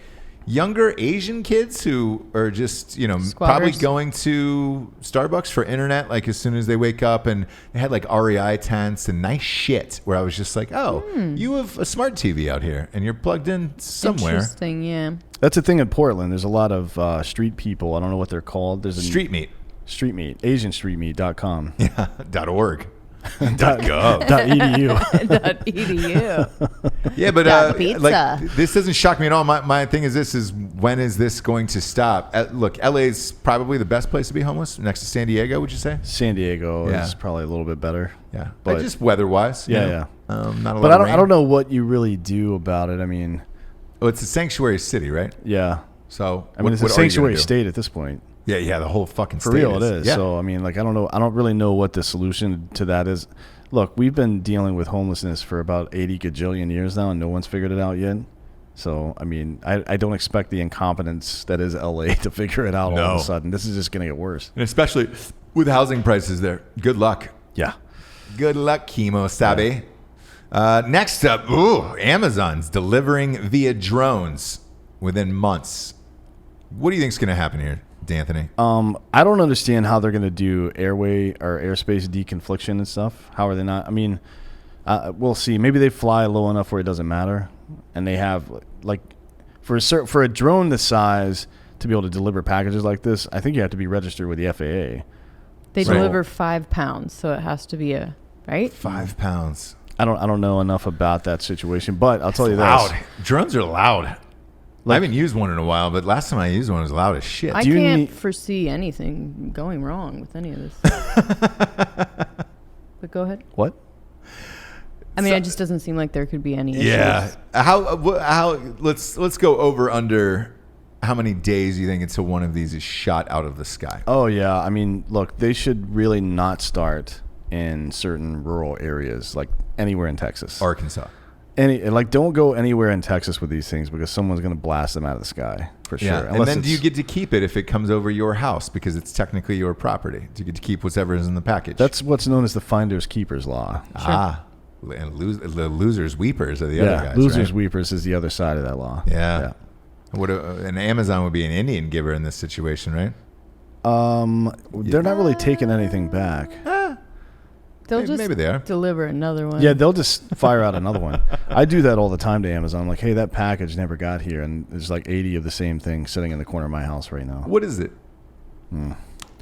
younger Asian kids who are just, probably Squatters. going to Starbucks for internet, like as soon as they wake up, and they had like REI tents and nice shit where I was just like, oh, you have a smart TV out here and you're plugged in somewhere. Interesting, yeah. That's a thing in Portland. There's a lot of street people. I don't know what they're called. There's a Street meat. Street meat. AsianStreetMeat.com. Yeah. .org. .gov. .edu. .edu. Yeah, but Got pizza. like, this doesn't shock me at all. My thing is when is this going to stop? Look, LA's probably the best place to be homeless, next to San Diego, would you say? San Diego Yeah. is probably a little bit better. Yeah, But- but just weather-wise. Yeah. Not a lot But of rain. I don't know what you really do about it. I mean, Oh, it's a sanctuary city, right? yeah. So I mean, it's a what are you gonna sanctuary do? state at this point. Yeah, the whole fucking For state real, it is. Yeah. So, I mean, like, I don't know. I don't really know what the solution to that is. Look, we've been dealing with homelessness for about 80 gajillion years now, and no one's figured it out yet. So, I mean, I don't expect the incompetence that is LA to figure it out all of No. a sudden. This is just going to get worse. And especially with housing prices there. Good luck. Yeah. Good luck, Kimo Sabe. Next up, Amazon's delivering via drones within months. What do you think is going to happen here, D'Anthony? I don't understand how they're going to do airway or airspace deconfliction and stuff. How are they not? I mean, we'll see. Maybe they fly low enough where it doesn't matter, and they have like for a drone this size to be able to deliver packages like this. I think you have to be registered with the FAA. They So- deliver 5 pounds, so it has to be right? 5 pounds. I don't know enough about that situation, but I'll tell you Loud. this. Drones are loud. I haven't used one in a while, but last time I used one, it was loud as shit. I Do you can't need- foresee anything going wrong with any of this. But go ahead. What? I mean, it just doesn't seem like there could be any issues. Yeah. How? Let's go over under. How many days do you think until one of these is shot out of the sky? Oh yeah. I mean, look, they should really not start in certain rural areas, like anywhere in Texas. Arkansas. Don't go anywhere in Texas with these things because someone's going to blast them out of the sky for sure. Yeah. And Unless then do you it's- get to keep it if it comes over your house because it's technically your property? Do you get to keep whatever is in the package? That's what's known as the finders keepers law. And the losers weepers are the other guys. losers right? weepers is the other side of that law. Yeah. And Amazon would be an Indian giver in this situation, right? They're not really taking anything back. They'll just maybe they are. deliver another one. Yeah, they'll just fire out another one. I do that all the time to Amazon. I'm like, hey, that package never got here, and there's like 80 of the same thing sitting in the corner of my house right now. What is it?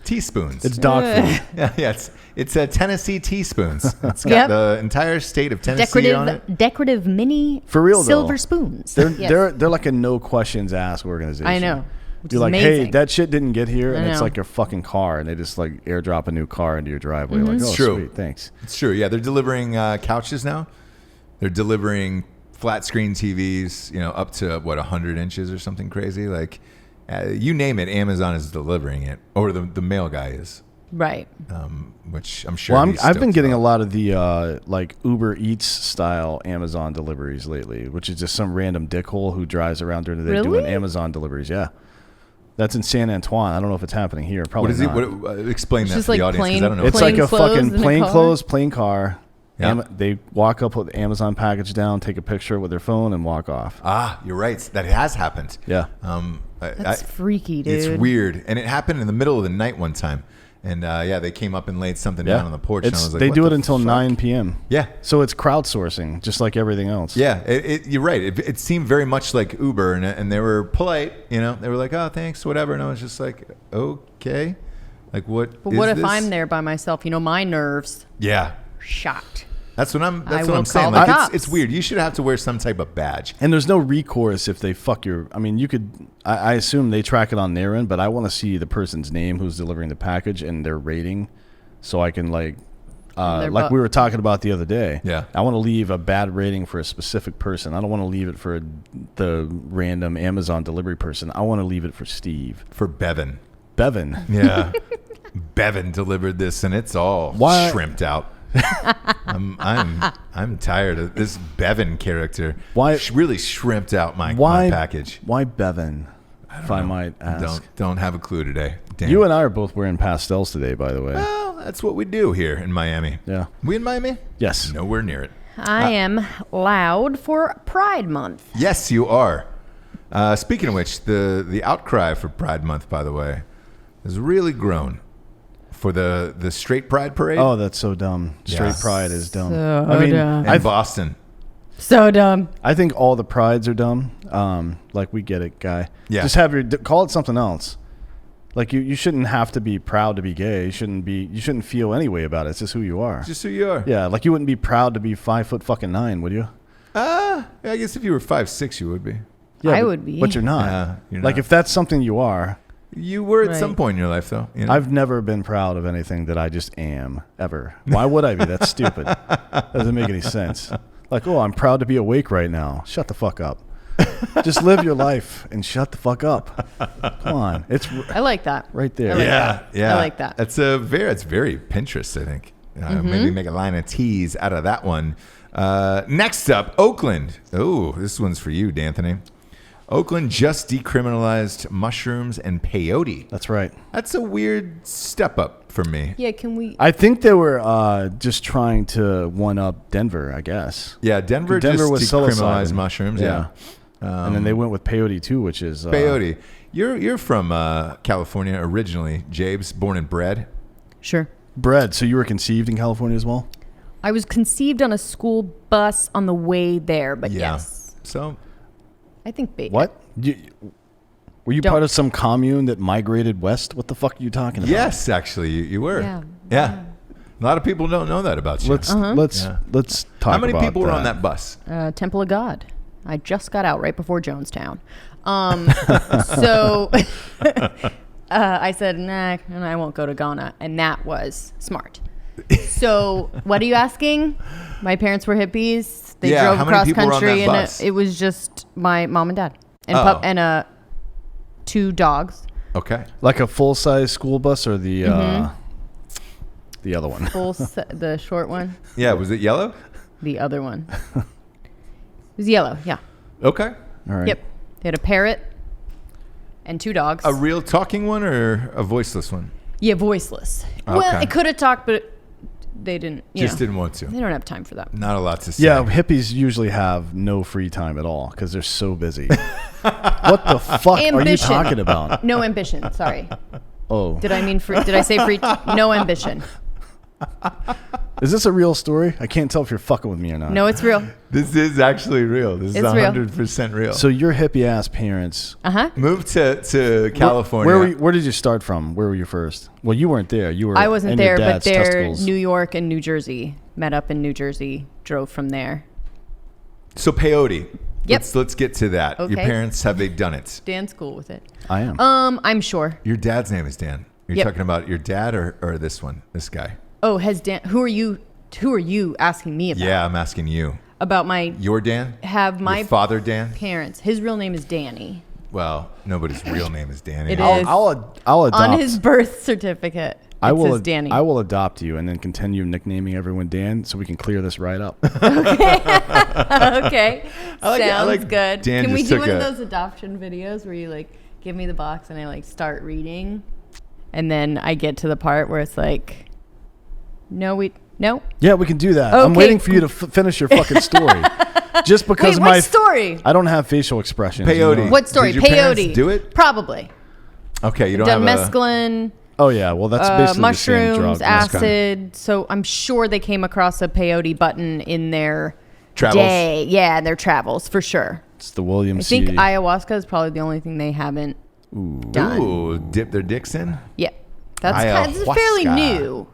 Teaspoons. It's dog food. Yeah, it's Tennessee teaspoons. It's got the entire state of Tennessee on it. Decorative mini For real, silver though. spoons. They're like a no questions asked organization. I know. You're like, hey, amazing. that shit didn't get here, and I it's know. like your fucking car, and they just like airdrop a new car into your driveway. Like, oh, It's true. sweet, thanks. It's true. Yeah, they're delivering couches now. They're delivering flat screen TVs, up to 100 inches or something crazy. Like, you name it, Amazon is delivering it, or the mail guy is. Right. Which I'm sure. Well, I've been getting a lot of the like Uber Eats style Amazon deliveries lately, which is just some random dickhole who drives around during the day doing Amazon deliveries. Yeah. That's in San Antoine. I don't know if it's happening here. Probably what is not. it? Explain that just to the like audience because I don't know. It's like a clothes fucking in a plain car? clothes, plain car. Yeah. They walk up with the Amazon package down, take a picture with their phone, and walk off. You're right. That has happened. Yeah. That's freaky, dude. It's weird, and it happened in the middle of the night one time. And they came up and laid something down on the porch. And I was like, they what do the it until fuck? 9 p.m. Yeah. So it's crowdsourcing, just like everything else. Yeah, you're right. It seemed very much like Uber, and they were polite. They were like, "Oh, thanks, whatever." And I was just like, "Okay, like what?" But what if I'm there by myself? My nerves Yeah, shot. that's what I'm will saying. call Like the cops. it's weird. You should have to wear some type of badge. And there's no recourse if they fuck your. I mean, you could. I assume they track it on their end, but I want to see the person's name who's delivering the package and their rating, so I can like we were talking about the other day. Yeah. I want to leave a bad rating for a specific person. I don't want to leave it for the random Amazon delivery person. I want to leave it for Steve. For Bevan. Yeah. Bevan delivered this, and it's all shrimped out. I'm tired of this Bevan character. Why really shrimped out my package? Why Bevan? If I might ask. Don't have a clue today. Damn. You and I are both wearing pastels today, by the way. Well, that's what we do here in Miami. Yeah. We in Miami? Yes. Nowhere near it. I am loud for Pride Month. Yes, you are. Speaking of which, the outcry for Pride Month, by the way, has really grown. For the straight pride parade. Oh, that's so dumb. Straight pride is dumb. So I mean, dumb. In Boston. So dumb. I think all the prides are dumb. Like, we get it, guy. Yeah. Just call it something else. Like, you shouldn't have to be proud to be gay. You shouldn't feel any way about it. It's just who you are. Just who you are. Yeah, like you wouldn't be proud to be 5'9", would you? I guess if you were 5'6", you would be. Yeah, I would be. But you're not. Yeah, you're like, not. if that's something you are. You were at some Right. point in your life, though. I've never been proud of anything that I just am, ever. Why would I be? That's stupid. Doesn't make any sense. Like, oh, I'm proud to be awake right now. Shut the fuck up. Just live your life and shut the fuck up. Come on. It's I like that. right there. I like Yeah. I like that. It's very Pinterest, I think. Maybe make a line of teas out of that one. Next up, Oakland. Oh, this one's for you, D'Anthony. Oakland just decriminalized mushrooms and peyote. That's right. That's a weird step up for me. Yeah, can we? I think they were just trying to one-up Denver, I guess. Yeah, Denver Denver just was decriminalized psilocybin. mushrooms. Yeah. And then they went with peyote, too, which is... Peyote. You're from California originally, Jabes, born and bred. Sure. bread. So you were conceived in California as well? I was conceived on a school bus on the way there, but Yeah. yes. So I think What? Were you Don't- part of some commune that migrated west? What the fuck are you talking about? yes, actually, you were. Yeah. Yeah. A lot of people don't know that about you. Let's Yeah. talk. How many about people were on that bus? Temple of God. I just got out right before Jonestown. So I said, nah, and I won't go to Ghana. And that was smart. So what are you asking? My parents were hippies. They Yeah, drove how many across people were on country, that and bus? it was just my mom and dad and Oh. and 2 dogs. Okay. Like a full size school bus or the other one? The short one, Yeah. Was it yellow? the other one. It was yellow. Yeah. Okay. All right. Yep. They had a parrot and 2 dogs. A real talking one or a voiceless one? Yeah, voiceless. Well, Okay. it could have talked, but they didn't. Just didn't want to. They don't have time for that. Not a lot to say. Yeah, hippies usually have no free time at all because they're so busy. What the fuck are you talking about? No ambition. Sorry. Oh. Did I mean free? Did I say free? No ambition. Is this a real story? I can't tell if you're fucking with me or not. No, it's real. This is actually real. This is It's real. 100% real. So your hippie ass parents moved to California. Where did you start from? Where were you first? Well, you weren't there. You were. I wasn't in your there, but dad's they're testicles. New York and New Jersey. Met up in New Jersey. Drove from there. So peyote. Yep. Let's get to that. Your Okay. parents, have they done it? Dan's cool with it. I am. I'm sure. Your dad's name is Dan. You're Yep. talking about your dad or this one, this guy? Oh, has Dan? Who are you asking me about? Yeah, I'm asking you. About my Your Dan? have my Your father Dan? parents. His real name is Danny. Well, nobody's real name is Danny. It is. I'll adopt. On his birth certificate, it says Danny. I will adopt you and then continue nicknaming everyone Dan, so we can clear this right up. Okay. Sounds like good. Dan Can we just do took one of a- those adoption videos where you like give me the box and I like start reading, and then I get to the part where it's like, no. Yeah, we can do that. I'm Okay. waiting for you to finish your fucking story. Just because Wait, my what story? I don't have facial expressions. Peyote. What story? Did your parents Peyote. do it? Probably. Okay, you don't have a... Mescaline, Oh yeah, well that's basically the same mushrooms, drug. acid. So I'm sure they came across a peyote button in their Travels? day. Yeah, their travels for sure. It's the William I think C. ayahuasca is probably the only thing they haven't done. Ooh, dip their dicks in? Yeah, that's fairly Ayahuasca. new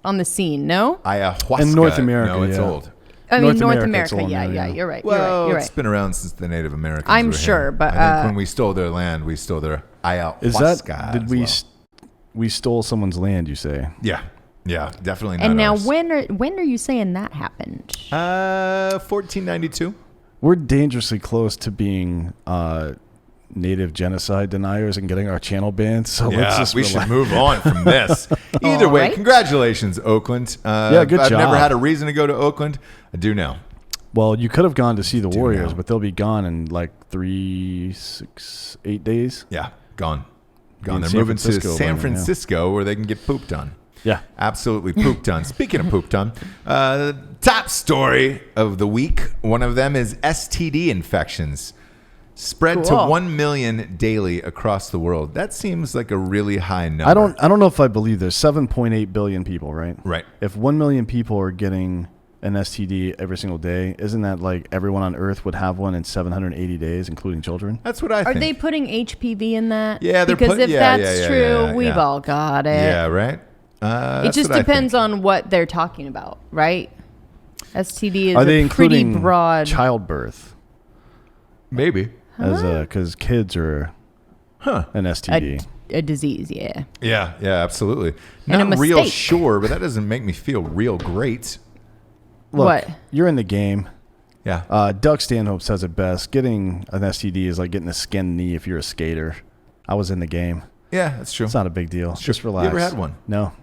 on the scene. No, Ayahuasca. In North America, No, it's yeah. old. I mean North North America, America. it's all Yeah, new, yeah, yeah. you're right. Well, you're it's right. been around since the Native Americans I'm were sure, here. but, I think when we stole their land, we stole their ayahuasca. Is that did as we well. we stole someone's land? You say? Yeah, definitely not And now, ours. when are you saying that happened? 1492. We're dangerously close to being native genocide deniers and getting our channel banned. So let's just we relax. should move on from this. Either way, Alright. Congratulations, Oakland. Yeah, good I've job. never had a reason to go to Oakland. I do now. Well, you could have gone to see the Warriors, know. but they'll be gone in like 3, 6, 8 days. Yeah, gone. in They're San moving Francisco to by now, San yeah. Francisco where they can get pooped on. Yeah. Absolutely pooped on. Speaking of pooped on, top story of the week. One of them is STD infections spread to Cool. 1 million daily across the world. That seems like a really high number. I don't know if I believe there's 7.8 billion people, right? Right. If 1 million people are getting an STD every single day, isn't that like everyone on Earth would have one in 780 days, incling children? That's what I Are think. they putting HPV in that? Yeah, they're because put- if yeah, that's yeah, true, yeah, we've yeah. all got it. Yeah, right? It just depends on what they're talking about, right? STD is Are they a pretty including broad. childbirth? Maybe. As because kids are an STD. a disease, yeah. Yeah, absolutely. And a Not real mistake. sure, but that doesn't make me feel real great. Look, What? you're in the game. Yeah. Doug Stanhope says it best. Getting an STD is like getting a skinned knee if you're a skater. I was in the game. Yeah, that's true. It's not a big deal. Just relax. You ever had one? No.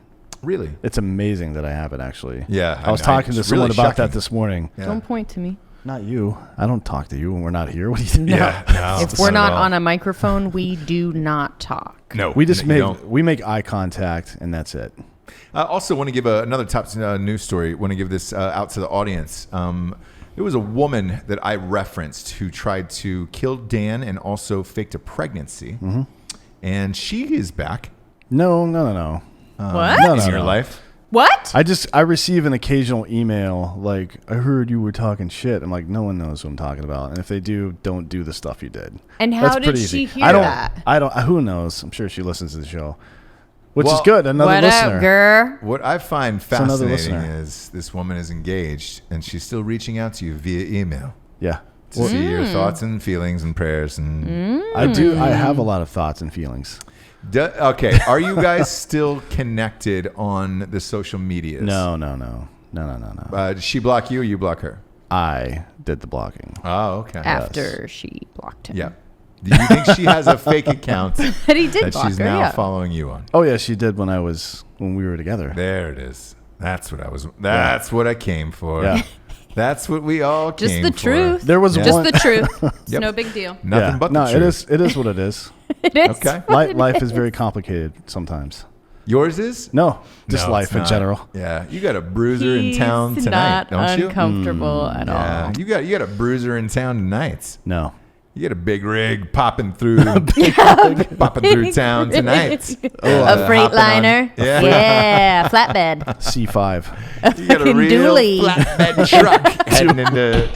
Really? It's amazing that I have it, actually. Yeah, I was I- talking to it's someone really about shocking. that this morning. Yeah. Don't point to me. Not you. I don't talk to you when we're not here. What do you think? Yeah, no. If we're not at all. on a microphone, we do not talk. No, We just you don't. make eye contact, and that's it. I also want to give another top news story. Want to give this out to the audience. There was a woman that I referenced who tried to kill Dan and also faked a pregnancy. Mm-hmm. And she is back No. What? No, in no, your no. life. What? I receive an occasional email like, I heard you were talking shit. I'm like, no one knows what I'm talking about. And if they do, don't do the stuff you did. And how That's did pretty she easy. hear that? I don't, who knows? I'm sure she listens to the show, which is Well, good. Another What listener. up, girl? What I find another fascinating listener. is this woman is engaged and she's still reaching out to you via email Yeah. to see your thoughts and feelings and prayers. And I do. I have a lot of thoughts and feelings. Okay, are you guys still connected on the social medias? No. Did she block you or you block her? I did the blocking. Oh, okay. After she blocked him. Yeah. Do you think she has a fake account But he did that block she's her, now yeah. following you on? Oh yeah, she did when we were together. There it is. That's what I was. That's what I came for. Yeah. That's what we all Just came the for. truth. There was Just one. the truth. It's Yep. no big deal. Nothing Yeah. but no, the truth. it is what it is. It is. Okay. Life is very complicated sometimes. Yours is? No, just No, life it's in not. general. Yeah, you got a bruiser in town He's tonight, not don't you? uncomfortable at Yeah, all. you got a bruiser in town tonight. No. You get a big rig popping through town tonight. A Freightliner. Yeah, flatbed. C5. You got a real Dually. flatbed truck heading into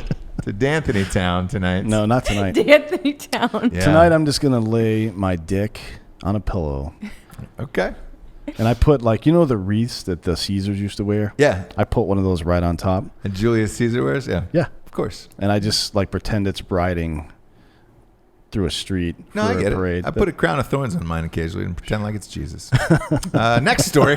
D'Anthony Town tonight. No, not tonight. D'Anthony Town. Yeah. Tonight I'm just going to lay my dick on a pillow. Okay. And I put the wreaths that the Caesars used to wear. Yeah. I put one of those right on top. And Julius Caesar wears? Yeah. Yeah. Of course. And I just pretend it's riding through a street No, I for get a parade. it. I put a crown of thorns on mine occasionally and pretend like it's Jesus. Next story.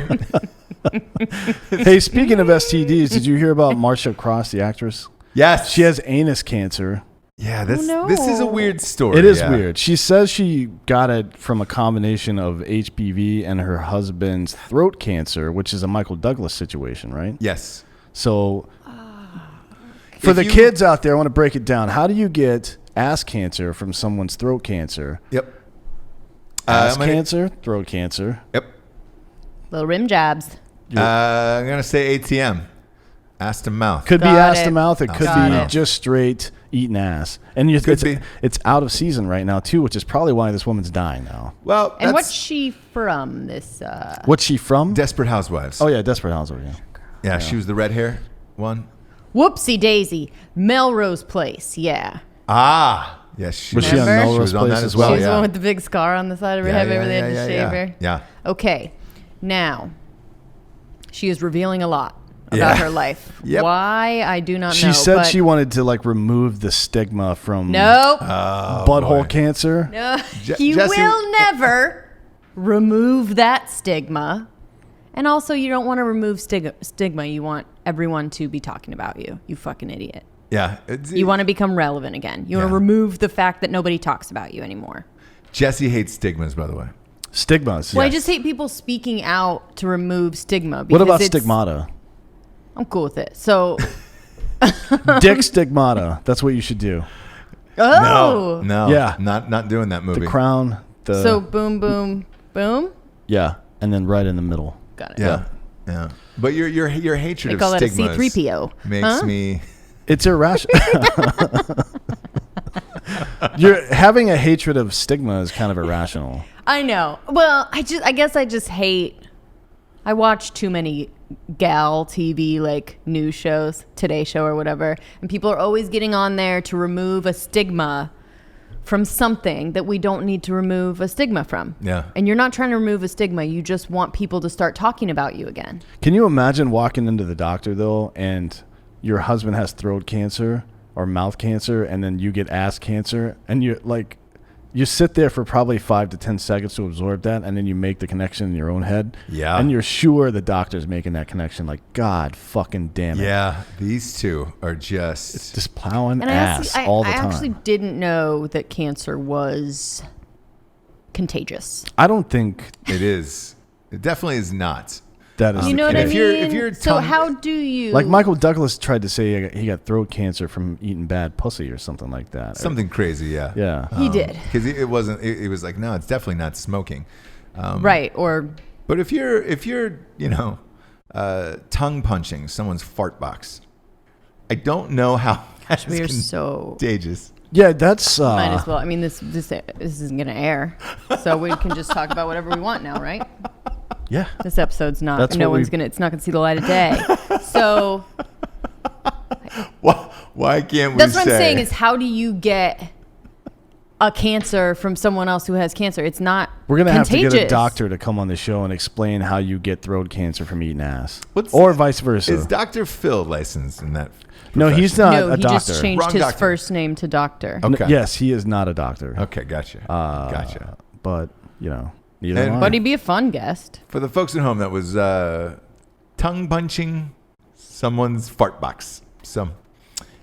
Hey, speaking of STDs, did you hear about Marsha Cross, the actress? Yes. She has anus cancer. Yeah, this no. is a weird story. It is yeah. weird. She says she got it from a combination of HPV and her husband's throat cancer, which is a Michael Douglas situation, right? Yes. So for the kids out there, I want to break it down. How do you get ass cancer from someone's throat cancer? Yep. Ass cancer, throat cancer. Yep. Little rim jabs. I'm going to say ATM. Ass to mouth. Could be Got ass it. to mouth. It could Got be it. just straight eating ass. And it's out of season right now, too, which is probably why this woman's dying now. Well, And what's she from? This. What's she from? Desperate Housewives. Oh, yeah, Desperate Housewives. Yeah. Yeah, she was the red hair one. Whoopsie daisy. Melrose Place. Yeah. Ah. Yes, she Was she on Remember? Melrose She was on Place that as as well? She was the yeah. one with the big scar on the side of her head. Remember they had to shave her? Yeah. Okay. Now, she is revealing a lot about her life. Yep. Why? I do not know. She said but she wanted to remove the stigma from Nope. butthole boy. cancer. No. Je- You Jesse- will never remove that stigma. And also, you don't want to remove stigma. You want everyone to be talking about you. You fucking idiot. Yeah. You want to become relevant again. You want to remove the fact that nobody talks about you anymore. Jesse hates stigmas, by the way. Stigmas. Well, I Yes. just hate people speaking out to remove stigma. What because about it's- stigmata? I'm cool with it. So, Dick stigmata. That's what you should do. oh. No. Yeah. Not doing that movie. The crown. So, boom, boom, boom. Yeah, and then right in the middle. Got it. Yeah. Yeah. But your hatred They of call that a stigmas C3PO. makes me. It's irrational. You're having a hatred of stigma is kind of irrational. I know. Well, I guess I just hate. I watch too many gal TV news shows, Today Show or whatever, and people are always getting on there to remove a stigma from something that we don't need to remove a stigma from. Yeah. And you're not trying to remove a stigma. You just want people to start talking about you again. Can you imagine walking into the doctor though, and your husband has throat cancer or mouth cancer, and then you get ass cancer, and you sit there for probably 5 to 10 seconds to absorb that, and then you make the connection in your own head. Yeah. And you're sure the doctor's making that connection. God fucking damn it. Yeah. These two are just Plowing And ass all the time. I actually didn't know that cancer was contagious. I don't think It is. It definitely is not. that is You the know what I case. mean? if you're so tongue- how do you... Michael Douglas tried to say he got throat cancer from eating bad pussy or something like that. Something crazy, yeah. Yeah. He did. Because it wasn't. It was like, no, it's definitely not smoking. Right, or... But if you're tongue punching someone's fart box, I don't know how that's We are so... contagious. Yeah, that's Might as well. I mean, this isn't going to air. So we can just talk about whatever we want now, right? yeah. This episode's not... That's no what one's we- going to... It's not going to see the light of day. So... Why can't we That's what say? I'm saying is how do you get a cancer from someone else who has cancer? It's not We're gonna have to get a contagious. doctor to come on the show and explain how you get throat cancer from eating ass, What's- or vice versa. Is Dr. Phil licensed in that? No, he's profession? not No, a he doctor. just changed Wrong his doctor. first name to doctor. Okay. Yes, he is not a doctor. Okay, gotcha. Gotcha. But neither And- am I. But he'd be a fun guest. For the folks at home, that was tongue punching someone's fart box. So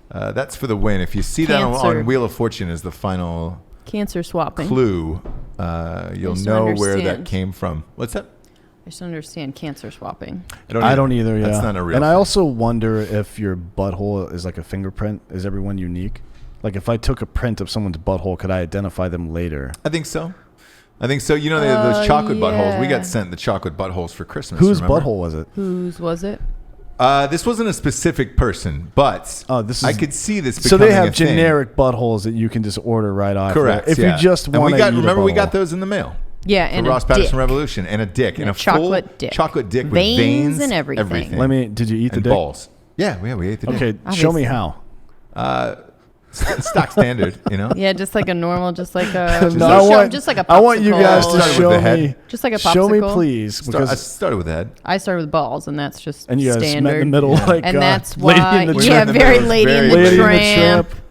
that's for the win. If you see that Cancer. on Wheel of Fortune as the final Cancer swapping. clue, you'll just know don't where that understand. came from. What's that? I just don't understand cancer swapping. I don't either. Yeah, That's not a real And I thing. also wonder if your butthole is like a fingerprint. Is everyone unique? Like if I took a print of someone's butthole, could I identify them later? I think so. You know, they have those chocolate buttholes. We yeah. got sent the chocolate buttholes for Christmas. Whose remember? butthole was it? Whose was it? This wasn't a specific person, but I could see this becoming so they have a thing. generic buttholes that you can just order right off. Correct. If you just want to remember we got those in the mail. Yeah, for and Ross a Patterson dick. Revolution, and a dick, and a chocolate full dick. chocolate dick with Veins and everything. Did you eat the and dick? balls? Yeah, we ate the dick. Okay, Obviously. show me how. Stock standard, Yeah, just like a normal, just like a No, just like a popsicle. I want you guys to Started with show the head. me. Just like a popsicle. Show me, please, I because started with the head. I started with balls, and that's just and you guys standard. met in the middle, like and that's Lady why, in the yeah, Tramp. very Lady in the Lady in the Tramp. Tramp.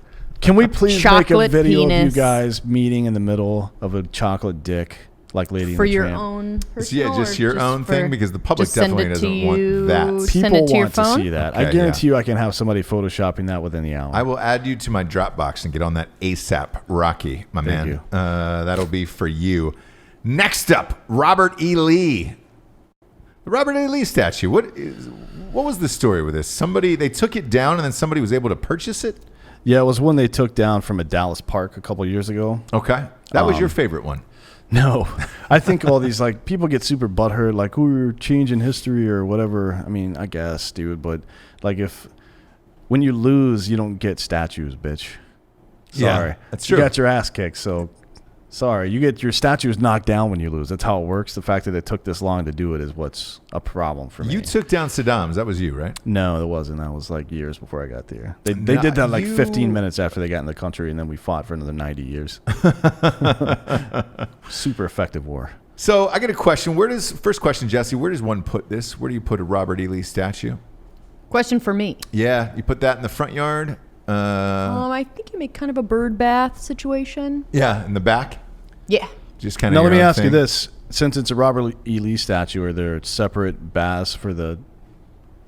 Can we please make a Chocolate video of you penis. guys meeting in the middle of a chocolate dick, like Lady For in the your Tramp? own So, personal, just or your own thing, for- because the public just send definitely it to doesn't want you. that. Send People it to your want to phone? see that. Okay, I guarantee you, I can have somebody photoshopping that within the hour. I will add you to my Dropbox and get on that ASAP, Rocky, my man. you. That'll be for you. Next up, Robert E. Lee. The Robert E. Lee statue. What was the story with this? They took it down and then somebody was able to purchase it? Yeah, it was one they took down from a Dallas park a couple years ago. Okay. That was your favorite one. No, I think all these like people get super butthurt, like, "Oh, you're changing history" or whatever. I mean, I guess, dude, but like when you lose, you don't get statues, bitch. Sorry, Yeah, that's true. You got your ass kicked, so sorry. You get your statues knocked down when you lose. That's how it works. The fact that it took this long to do it is what's a problem for me. You took down Saddam's. That was you, right? No, it wasn't. That was like years before I got there. They did that like 15 minutes after they got in the country, and then we fought for another 90 years. Super effective war. So I got a question. First question, Jesse, where does one put this? Where do you put a Robert E. Lee statue? Question for me. Yeah, you put that in the front yard? I think you make kind of a bird bath situation. Yeah, in the back? Yeah. Just kind of. Now let me ask you this: since it's a Robert E. Lee statue, are there separate baths for the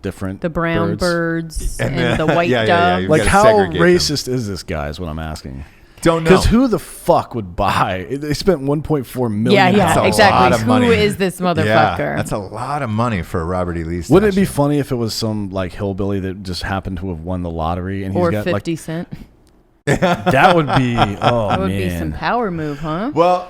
different The brown birds and the white yeah, dove. you've Like, gotta how segregate them. racist is this guy? Is what I'm asking. Don't know. Because who the fuck would buy? They spent 1.4 million. Yeah, That's a lot exactly. of Who money. is this motherfucker? Yeah, that's a lot of money for a Robert E. Lee statue. Wouldn't it be funny if it was some like hillbilly that just happened to have won the lottery and he's Or got 50 like Cent. that would be That would be some man. power move, huh? Well,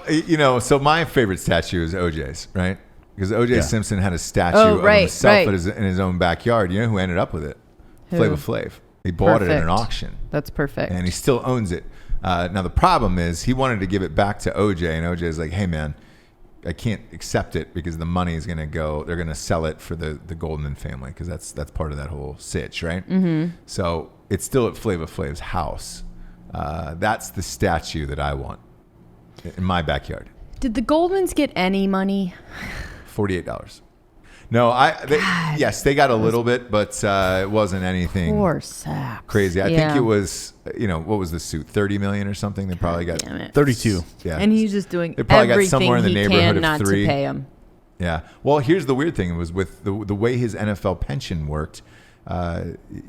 so my favorite statue is OJ's, right? Because O.J. Simpson had a statue of right, himself right. in his own backyard. You know who ended up with it? Who? Flavor Flav. He bought it at an Perfect. auction. That's perfect. And he still owns it. Now, the problem is he wanted to give it back to OJ, and OJ's like, hey, man, I can't accept it because the money is going to go, they're going to sell it for the Goldman family because that's part of that whole sitch, right? Mm-hmm. So it's still at Flavor Flav's house. That's the statue that I want in my backyard. Did the Goldmans get any money? $48. No, yes, they got a little bit, but it wasn't anything Poor sacks. crazy. I think it was, what was the suit? 30 million or something. They probably got Damn it. 32. Yeah. And he's just doing They probably got everything somewhere in the he neighborhood can of not 3. to pay him. Yeah. Well, here's the weird thing. It was with the way his NFL pension worked.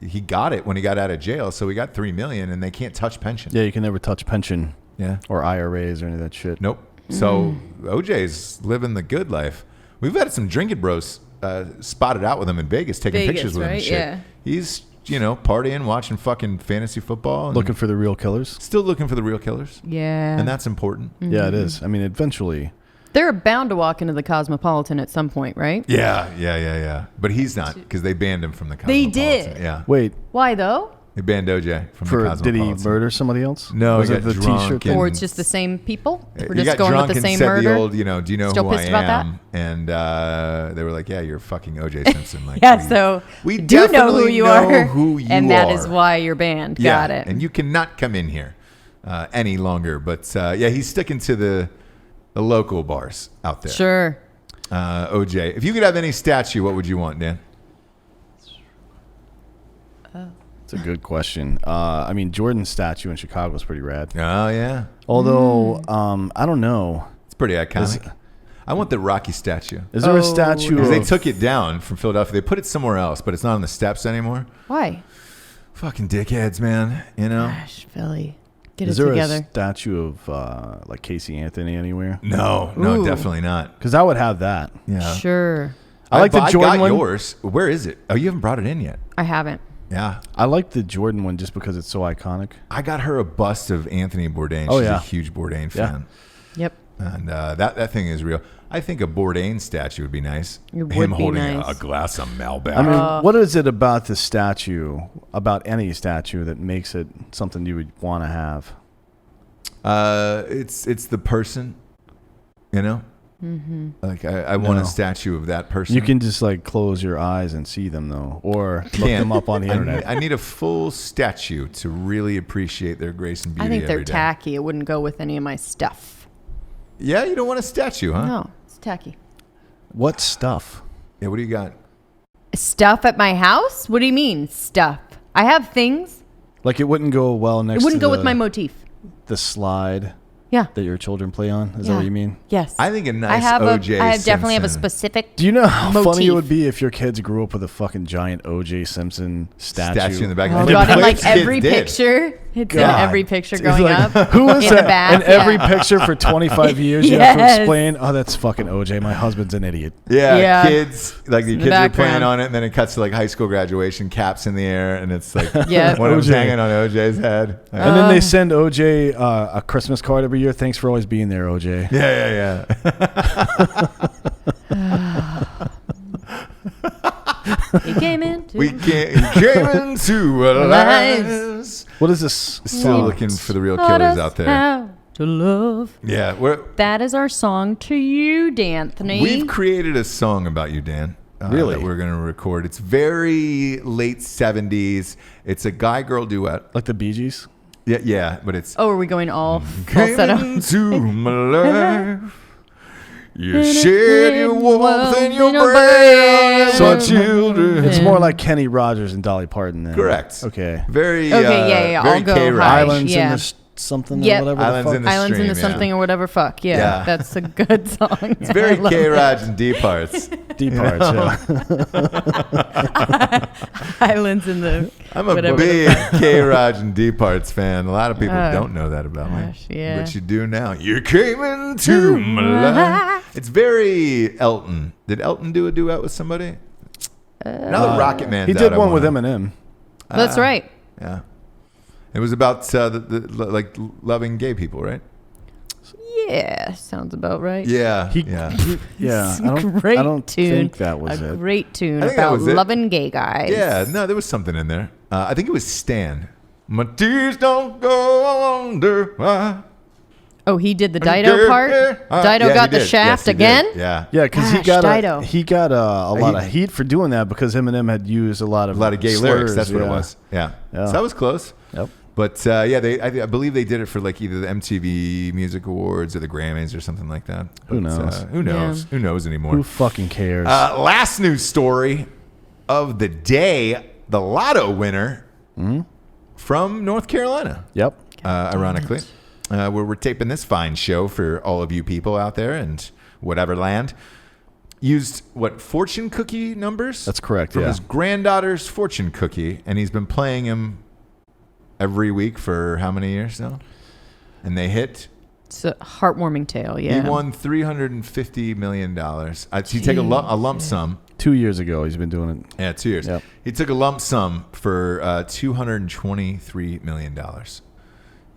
He got it when he got out of jail, so he got $3 million, and they can't touch pension. Yeah, you can never touch pension Yeah. or IRAs or any of that shit. Nope. So OJ's living the good life. We've had some drinking bros spotted out with him in Vegas, taking Vegas, pictures with him and right? shit. Yeah. He's, partying, watching fucking fantasy football. And Looking for the real killers. still looking for the real killers. Yeah. And that's important. Yeah, it is. I mean, eventually. They're bound to walk into the Cosmopolitan at some point, right? Yeah. But he's not, because they banned him from the They Cosmopolitan. did? Yeah. Wait, Why though? They banned OJ from the did Cosmopolitan. he murder somebody else? No, Was he it got the drunk T-shirt? and- Or it's just the same people? We're He just got going drunk with the and same said murder? the old, do you know Still who pissed I about that? am? And they were like, yeah, you're fucking OJ Simpson. Like, Yeah, so we do know who definitely you know are, who you and that are. is why you're banned. Yeah, Got it. And you cannot come in here any longer. But he's sticking to the local bars out there. Sure. OJ, if you could have any statue, what would you want, Dan? It's a good question. I mean, Jordan's statue in Chicago is pretty rad. Oh, yeah. Although, I don't know. It's pretty iconic. I want the Rocky statue. Is there a statue Because of... they took it down from Philadelphia. They put it somewhere else, but it's not on the steps anymore. Why? Fucking dickheads, man. Gosh, Philly. Get Is it there together. a statue of like Casey Anthony anywhere? No, Ooh. definitely not. Because I would have that. Yeah. Sure. I like the Jordan I got one. yours. Where is it? Oh, you haven't brought it in yet. I haven't. Yeah. I like the Jordan one just because it's so iconic. I got her a bust of Anthony Bourdain. Oh, She's yeah. a huge Bourdain Yeah. fan. Yep. And that thing is real. I think a Bourdain statue would be nice. It would Him be holding nice. a glass of Malbec. I mean, what is it about the statue, about any statue, that makes it something you would want to have? It's the person, you know? Mm-hmm. Like, I want a statue of that person. You can just like close your eyes and see them though, or look them up on the internet. I need a full statue to really appreciate their grace and beauty. I think they're every day. tacky. It wouldn't go with any of my stuff. Yeah, you don't want a statue, huh? No, it's tacky. What stuff? Yeah, what do you got? Stuff at my house? What do you mean, stuff? I have things. Like it wouldn't go well next. It wouldn't to go with my motif. the slide. Yeah. That your children play on? Is that what you mean? Yes. I think a nice OJ I definitely have a Simpson. specific Do you know how motif. funny it would be if your kids grew up with a fucking giant OJ Simpson statue in the back? Oh And god! their In like kids every did. picture, it's in God. every picture It's growing like, up. Who is in that? the back, In every yeah. picture for 25 years, you have to Yes. explain, oh, that's fucking OJ. My husband's an idiot. Yeah, Yeah. kids, like the In the kids are playing background. on it, and then it cuts to like high school graduation, caps in the air, and it's like Yeah. one of them's OJ. hanging on OJ's head. And then they send OJ a Christmas card every year. Thanks for always being there, OJ. Yeah. He came into He came into our lives. What is this Still song? looking for the real taught killers us out there. how to love. Yeah, That is our song to you, D'Anthony. we've created a song about you, Dan. Really? That we're going to record. It's very late 70s. It's a guy-girl duet. Like the Bee Gees? Yeah, but it's Oh, are we going all came set up? into my life. You shared your warmth and your brain with So my it's- children. It's more like Kenny Rogers and Dolly Parton then. Correct. Okay. Very, Okay, yeah. very I'll go K-Rock. high. Islands yeah. in the something Yep. or whatever. Islands the fuck. in the Islands into Stream, yeah. something or whatever. Fuck yeah, Yeah. that's a good song. It's very K-Raj and D parts. Deep parts, yeah. Islands in the. I'm a whatever big the fuck. K-Raj and D parts fan. A lot of people Oh, don't know that about gosh, me. yeah. But you do now. You came into my life. It's very Elton. Did Elton do a duet with somebody? Now that Rocket Man's He out, did I one with wanna- Eminem. That's right. Yeah. It was about like loving gay people, right? Yeah, sounds about right. Yeah. He- yeah. Yeah. Great I don't tune. think that was a it. great tune I think that about was it. loving gay guys. Yeah, no, there was something in there. I think it was Stan. My tears don't go under. Oh, he did the Dido part. Dido Yeah, got he the did. shaft Yes, he did. again. Yeah. Yeah, because Gosh, Dido. he got a lot of heat for doing that because Eminem had used a lot of gay slurs, lyrics. That's what it yeah. was. Yeah. Yeah. So that was close. Yep. But I believe they did it for like either the MTV Music Awards or the Grammys or something like that. Who But, knows? Who knows? Yeah. Who knows anymore? Who fucking cares? Last news story of the day: the Lotto winner from North Carolina. Yep. Ironically, where we're taping this fine show for all of you people out there and whatever land, used fortune cookie numbers? That's correct, From yeah. his granddaughter's fortune cookie, and he's been playing him every week for how many years now? And they hit. It's a heartwarming tale. Yeah. He won $350 million. He took a lump sum. 2 years ago, he's been doing it. Yeah, 2 years. Yep. He took a lump sum for $223 million.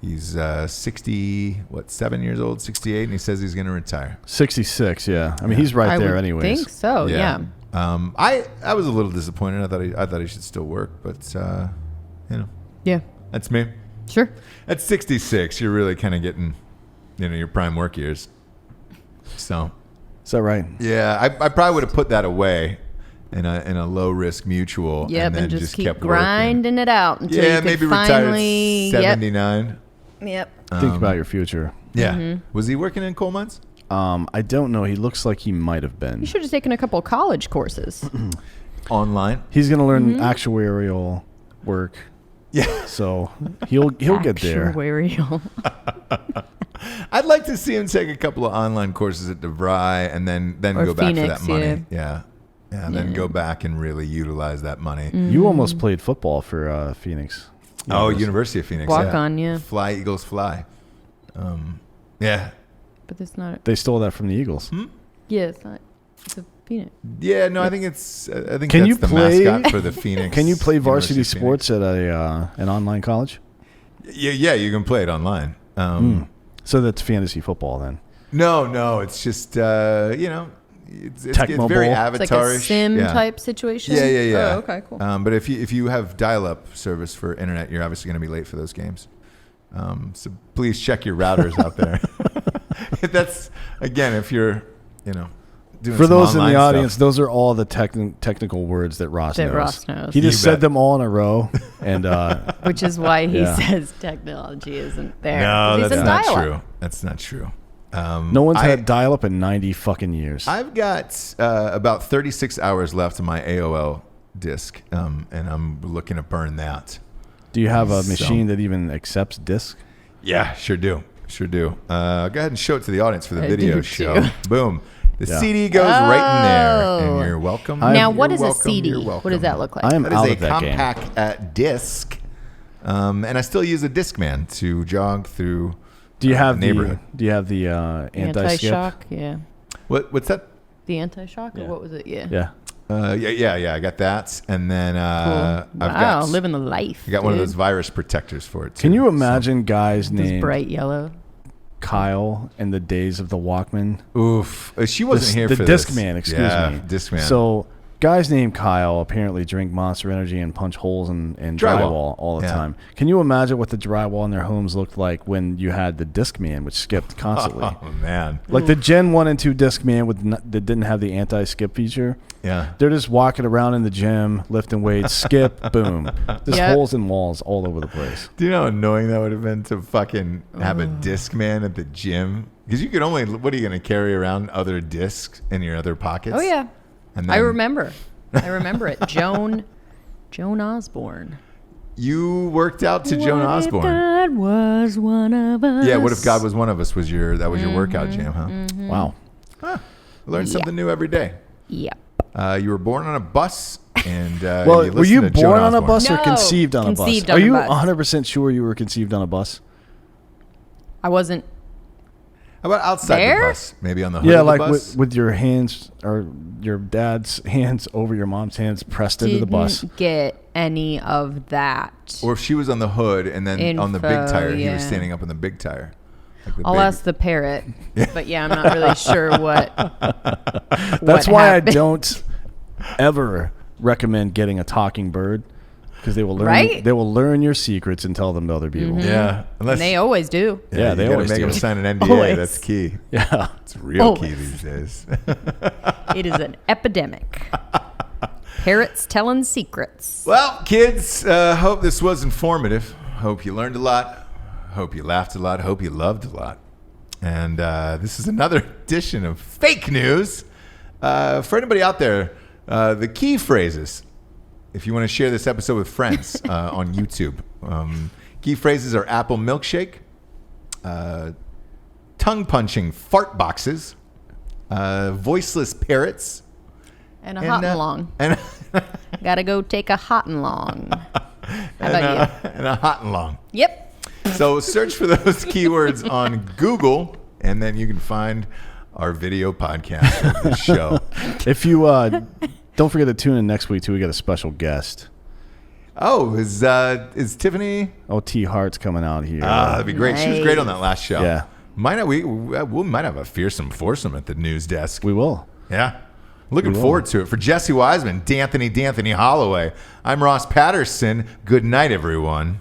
He's 7 years old, 68, and he says he's going to retire. 66, yeah. I mean, he's right I there would anyways. think so. Yeah. I was a little disappointed. I thought he should still work, but Yeah. that's me. Sure. At 66, you're really kind of getting, your prime work years. So, Is that right? yeah, I probably would have put that away in a low risk mutual. Yep. and then And just keep kept working. grinding it out until you Yeah, could maybe finally. retired at 79. Yep. Think about your future. Yeah. Mm-hmm. Was he working in coal mines? I don't know. He looks like he might have been. You should have taken a couple college courses. Online? He's going to learn Mm-hmm. actuarial work. Yeah. So he'll get there. Actuarial. I'd like to see him take a couple of online courses at DeVry and then Or go back Phoenix, for that money. Yeah. And then go back and really utilize that money. You almost played football for Phoenix. Oh, University of Phoenix. Walk on, yeah. Fly, Eagles, fly. Yeah. But that's not. They stole that from the Eagles. Yeah, it's not. It's a peanut. Yeah, no, I think it's. I think Can that's you the play- mascot for the Phoenix. Can you play University varsity of Phoenix. sports at an online college? Yeah, you can play it online. So that's fantasy football then. No. It's just it's very Tecmo Bowl. It's like a Avatar-ish. sim type situation. Yeah. Oh, okay, cool. But if you have dial-up service for internet, you're obviously going to be late for those games. So please check your routers out there. That's again, if you're doing for those in the online audience, stuff. those are all the technical words that Ross knows. Ross knows. He just You bet. said them all in a row, and Which is why he Yeah. says technology isn't there. No, 'Cause he that's says not dial-up. true. That's not true. no one's had dial-up in 90 fucking years. I've got about 36 hours left on my AOL disk, and I'm looking to burn that. Do you have a So- machine that even accepts disc? Yeah, sure do. Go ahead and show it to the audience for the I video do, show. too. Boom. The Yeah. CD goes right in there, Oh. and you're welcome. Now, You're what is welcome, a CD? you're What welcome. does that look like? I am That out is a of that game. compact disc, and I still use a Discman to jog through. Do you have neighborhood? Do you have the anti-skip? Anti-shock, yeah. What's that? The anti-shock, Yeah. or what was it? Yeah. Yeah. Yeah. I got that, and then Cool. I've Wow, got living the life. I got one of dude. those virus protectors for it. Too. Can you imagine guys Those named bright yellow. Kyle in the days of the Walkman? Oof, she wasn't here the for this. Discman, excuse yeah, me. Discman. So guys named Kyle apparently drink Monster Energy and punch holes in drywall all the Yeah. time. Can you imagine what the drywall in their homes looked like when you had the Discman, which skipped constantly? oh man, Like the Gen 1 and 2 Discman that didn't have the anti-skip feature. yeah. They're just walking around in the gym, lifting weights, skip, boom. Just Yep. holes in walls all over the place. Do you know how annoying that would have been to fucking have a Discman at the gym? Because you could only, what are you going to carry around other discs in your other pockets? Oh, yeah. And I then remember it. Joan Osborne. You worked out to Joan Osborne. God was one of us. Yeah, what if God was one of us? Was your workout jam, huh? Wow. Learn something new every day. Yep. You were born on a bus, and Well, you were you listened to Joan born on a Osborne. bus or No, conceived on a conceived bus? on Are a you bus. 100% sure you were conceived on a bus? I wasn't. How about outside There? the bus? Maybe on the hood Yeah, of the like bus? with your hands or your dad's hands over your mom's hands pressed into the bus. Didn't get any of that. Or if she was on the hood and then on the big Info, tire, he yeah. was standing up on the big tire. Like the I'll big- ask the parrot, but yeah, I'm not really sure what. That's what why happened. I don't ever recommend getting a talking bird because they will learn Right? they will learn your secrets and tell them to other people. Yeah, unless And they always do. Yeah, they you gotta always make do. them sign an NDA. Always. That's key. Yeah. It's real key Always. these days. It is an epidemic. Parrots telling secrets. Well, kids, hope this was informative. Hope you learned a lot. Hope you laughed a lot. Hope you loved a lot. And this is another edition of Fake News. For anybody out there, the key phrases, if you want to share this episode with friends on YouTube, key phrases are apple milkshake, tongue-punching fart boxes, voiceless parrots, And a hot and long. and Gotta go take a hot and long. How about you? and a hot and long. Yep. So search for those keywords on Google, and then you can find our video podcast of the show. If you don't forget to tune in next week too, we got a special guest. Oh, is Tiffany? Oh, T Hart's coming out here. That'd be great. She was great on that last show. Yeah. Might not, we might have a fearsome foursome at the news desk. We will. Yeah. Looking will. forward to it. For Jesse Wiseman, D'Anthony Holloway, I'm Ross Patterson. Good night, everyone.